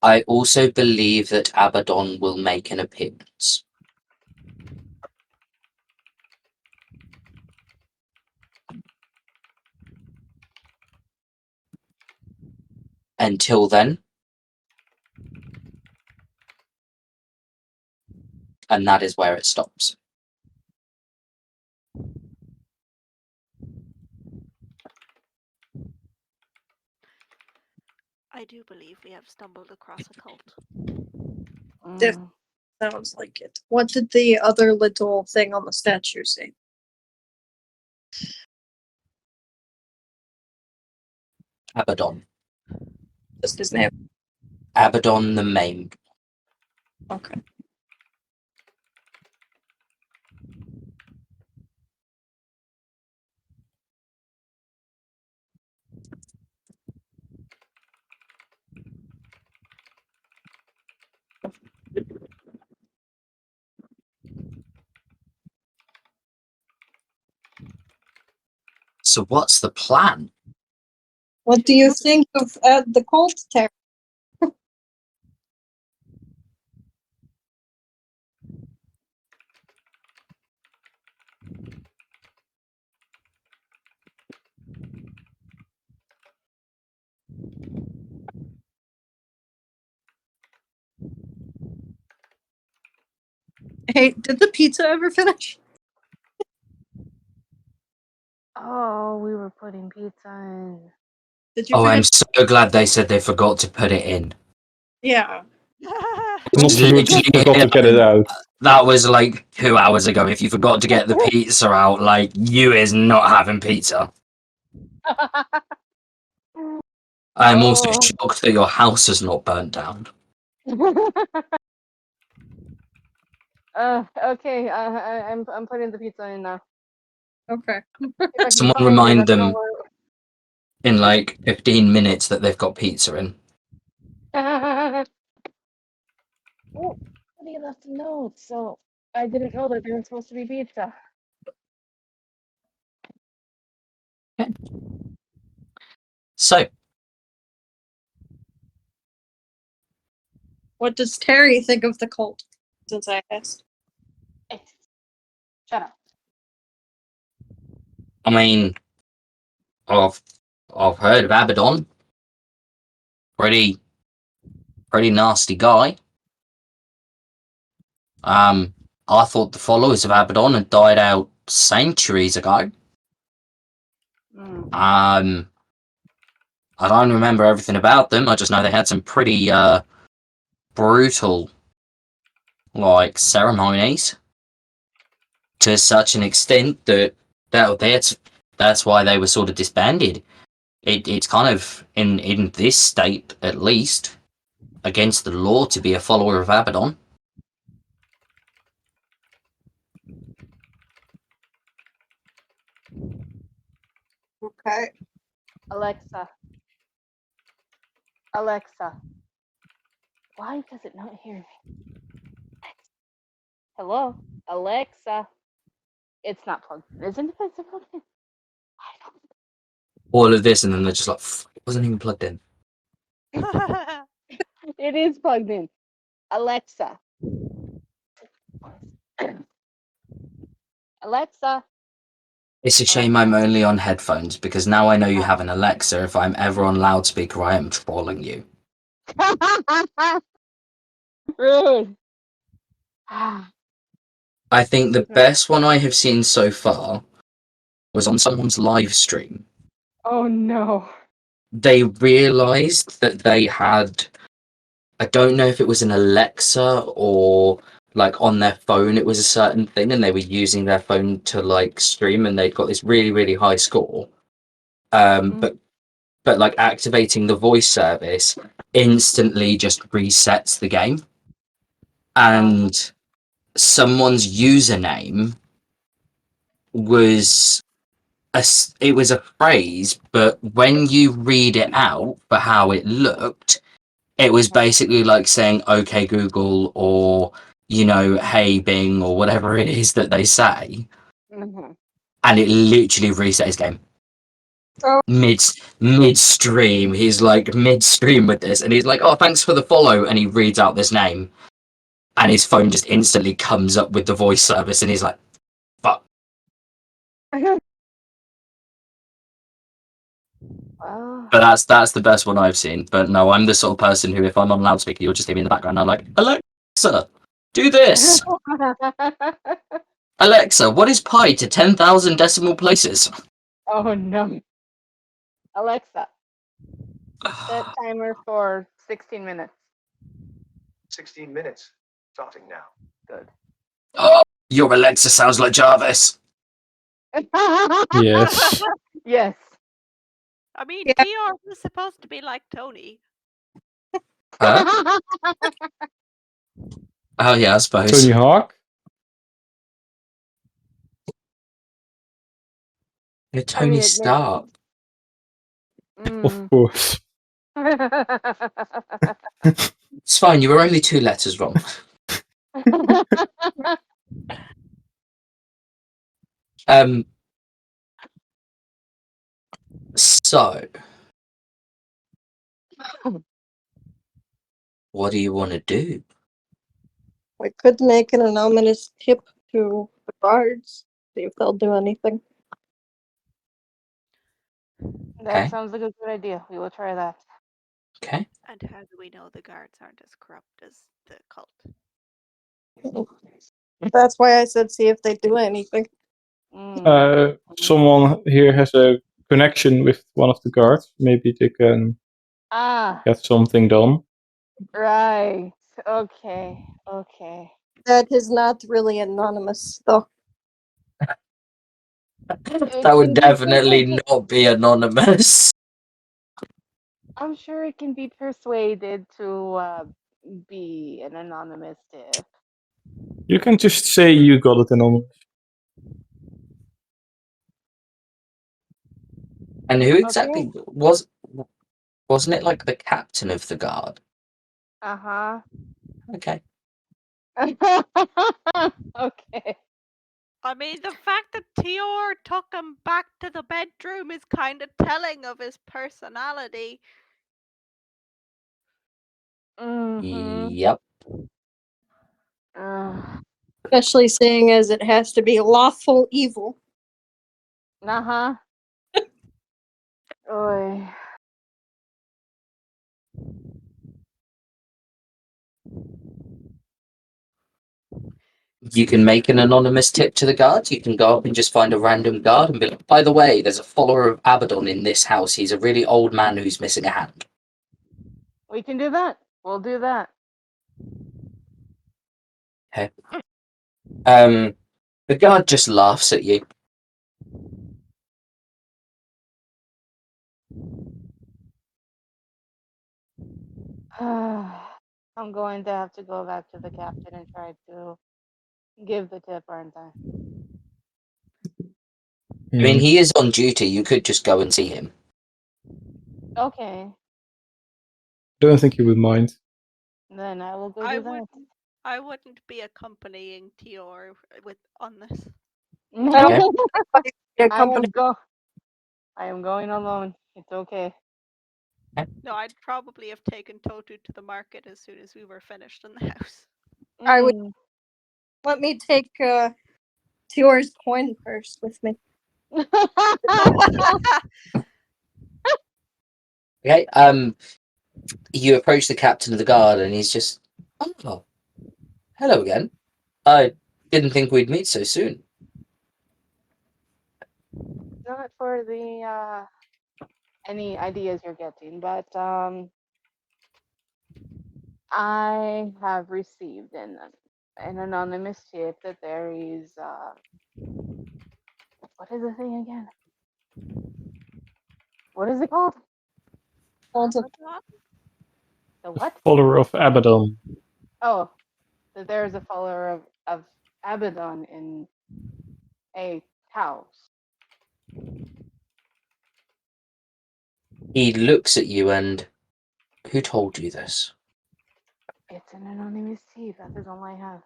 I also believe that Abaddon will make an appearance. Until then, and that is where it stops. I do believe we have stumbled across a cult. Def- Sounds like it. What did the other little thing on the statue say? Abaddon. Just his name. Abaddon the Maimed. Okay. So what's the plan? What do you think of the cult, Terra? Hey, did the pizza ever finish? Oh, we were putting pizza in. Did you Oh, forget? I'm so glad they said they forgot to put it in. Yeah. Not forgot to get it out. That was like 2 hours ago. If you forgot to get the pizza out, like, you is not having pizza. I'm also Oh. shocked that your house is not burnt down. Okay, I'm putting the pizza in now. Okay. If I can Someone find it, remind I don't know them in like 15 minutes that they've got pizza in. where. Oh, somebody left a note, so I didn't know that there was supposed to be pizza. So, What does Terry think of the cult? Since I asked. Hey, shut up. I mean, I've heard of Abaddon. Pretty nasty guy. I thought the followers of Abaddon had died out centuries ago. Mm. I don't remember everything about them. I just know they had some pretty brutal, like, ceremonies to such an extent that that's why they were sort of disbanded. It's kind of in this state, at least, against the law to be a follower of Abaddon. Okay. Alexa. Alexa. Why does it not hear me? Hello? Alexa. It's not plugged in. Isn't it plugged in? I don't All of this, and then they're just like, it wasn't even plugged in. It is plugged in. Alexa. Alexa. It's a shame I'm only on headphones because now I know you have an Alexa. If I'm ever on loudspeaker, I am trolling you. Rude. I think the best one I have seen so far was on someone's live stream. Oh no. They realized that they had, I don't know if it was an Alexa or like on their phone it was a certain thing, and they were using their phone to like stream, and they'd got this really, really high score. But like activating the voice service instantly just resets the game. And someone's username was it was a phrase, but when you read it out for how it looked, it was basically like saying "Okay Google" or "Hey Bing" or whatever it is that they say, and it literally reset his game. Oh. Midstream, he's like midstream with this, and he's like, "Oh, thanks for the follow," and he reads out this name, and his phone just instantly comes up with the voice service, and he's like, "Fuck." But that's the best one I've seen. But no, I'm the sort of person who, if I'm on loudspeaker, you'll just hear me in the background. I'm like, "Alexa, do this." "Alexa, what is pi to 10,000 decimal places?" Oh no. Alexa, set timer for 16 minutes. 16 minutes. Starting now. Good. Oh, your Alexa sounds like Jarvis. Yes. Yes. I mean, Yeah. TR was supposed to be like Tony. Huh? Oh yeah, I suppose. Tony Hawk? You're Tony it makes Stark. Of course. It's fine. You were only 2 letters wrong. So, what do you want to do? We could make an anonymous tip to the guards, see if they'll do anything. That Okay. sounds like a good idea. We will try that. Okay. And how do we know the guards aren't as corrupt as the cult? That's why I said see if they do anything. Someone here has a connection with one of the guards. Maybe they can get something done. Right. Okay. Okay. That is not really anonymous, though. That would definitely not be anonymous. I'm sure it can be persuaded to be an anonymous tip. You can just say you got it anonymous. And who exactly wasn't it like the captain of the guard? Uh-huh. Okay. Okay. I mean, the fact that TR took him back to the bedroom is kind of telling of his personality. Yep. Especially seeing as it has to be lawful evil. Uh-huh. Oy. You can make an anonymous tip to the guards. You can go up and just find a random guard and be like, "By the way, there's a follower of Abaddon in this house. He's a really old man who's missing a hand." We can do that. We'll do that. Okay. The guard just laughs at you. I'm going to have to go back to the captain and try to give the tip, aren't I? I mean, he is on duty. You could just go and see him. Okay, Don't think he would mind. then I will go I do that. I wouldn't be accompanying Tior on this. Okay. I am going alone. It's okay. No, I'd probably have taken Totu to the market as soon as we were finished in the house. I would- Let me take Tior's coin purse with me. Okay. You approach the captain of the guard, and he's just, oh, hello again. I didn't think we'd meet so soon. Not for the any ideas you're getting, but I have received an anonymous tip that there is what is the thing again? What is it called? Hold up. The what? Follower of Abaddon. Oh, that there is a follower of Abaddon in a house. He looks at you and, who told you this? It's an anonymous tip. That is all I have.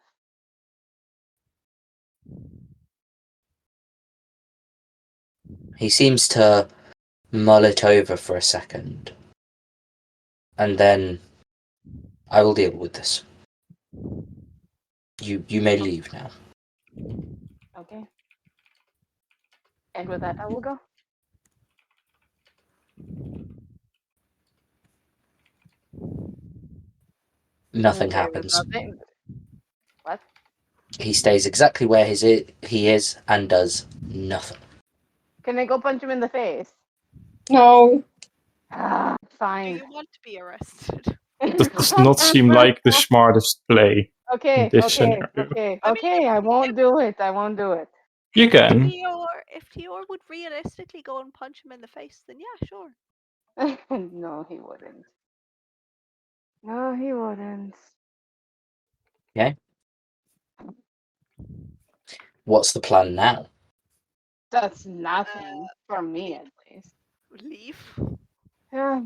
He seems to mull it over for a second. And then, I will deal with this. You may leave now. Okay. And with that, I will go. Nothing There is happens. nothing. What? He stays exactly where he is and does nothing. Can I go punch him in the face? No. Ah, Do fine. you want to be arrested? That does not seem like the smartest play in Okay, this okay, scenario. okay, I mean, okay. I won't do it. I won't do it. You can. If Tior would realistically go and punch him in the face, then yeah, sure. No, he wouldn't. No, he wouldn't. Okay? What's the plan now? That's nothing for me, at least. Leave. Yeah.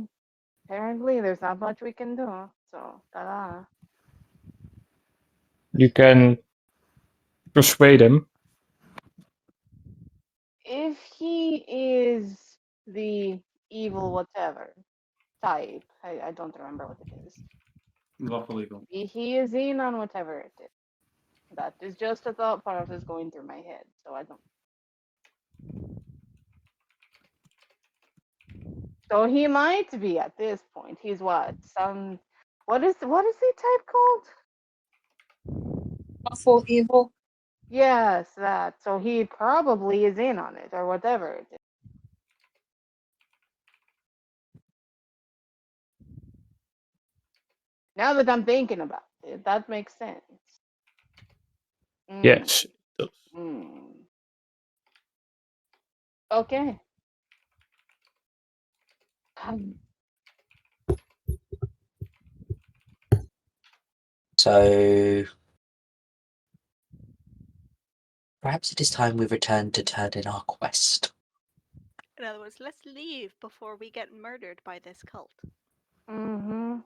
Apparently, there's not much we can do. So, ta-da. You can persuade him. If he is the evil whatever type, I don't remember what it is. Lawful evil. He is in on whatever it is. That is just a thought process going through my head, so I don't. So he might be at this point. He's what? What is the type called? Awful evil. Yes, that. So he probably is in on it or whatever it is. Now that I'm thinking about it, that makes sense. Mm, Yes. it does. mm. Okay. So, perhaps it is time we return to turn in our quest. In other words, let's leave before we get murdered by this cult. Mm-hmm.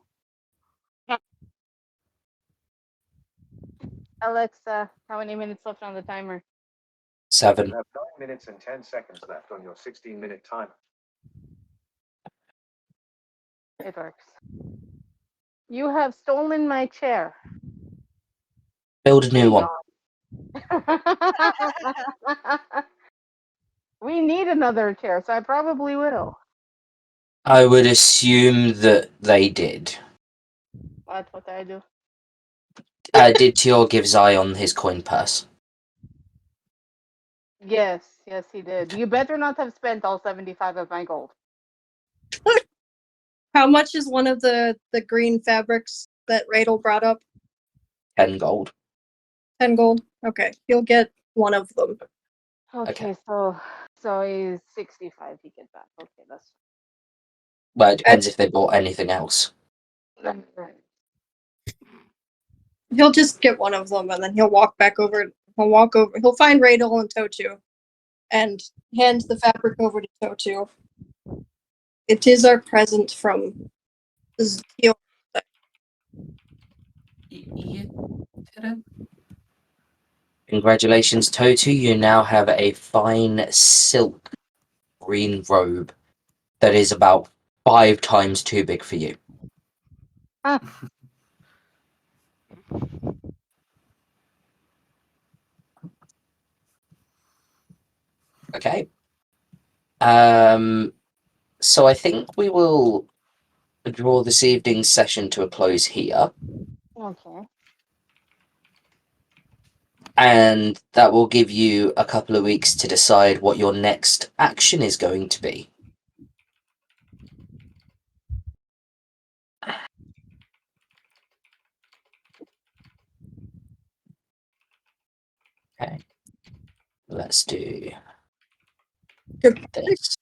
Alexa, how many minutes left on the timer? 7. You have 9 minutes and 10 seconds left on your 16-minute timer. It works. You have stolen my chair. Build a new one. We need another chair, so I probably will. I would assume that they did. What I do? Did Tior give Zion his coin purse? Yes, he did. You better not have spent all 75 of my gold. How much is one of the green fabrics that Radel brought up? 10 gold. 10 gold? Okay. He'll get one of them. Okay, so he's 65 he gets back. Okay, that's Well, it depends if they bought anything else. right. He'll just get one of them and then he'll walk back over. He'll walk over. He'll find Radel and Tochu and hand the fabric over to Totu. It is our present from Zio. Congratulations, Totu. You now have a fine silk green robe that is about 5 times too big for you. Ah. Okay. So I think we will draw this evening's session to a close here, Okay. and that will give you a couple of weeks to decide what your next action is going to be. Okay. Let's do Good. this.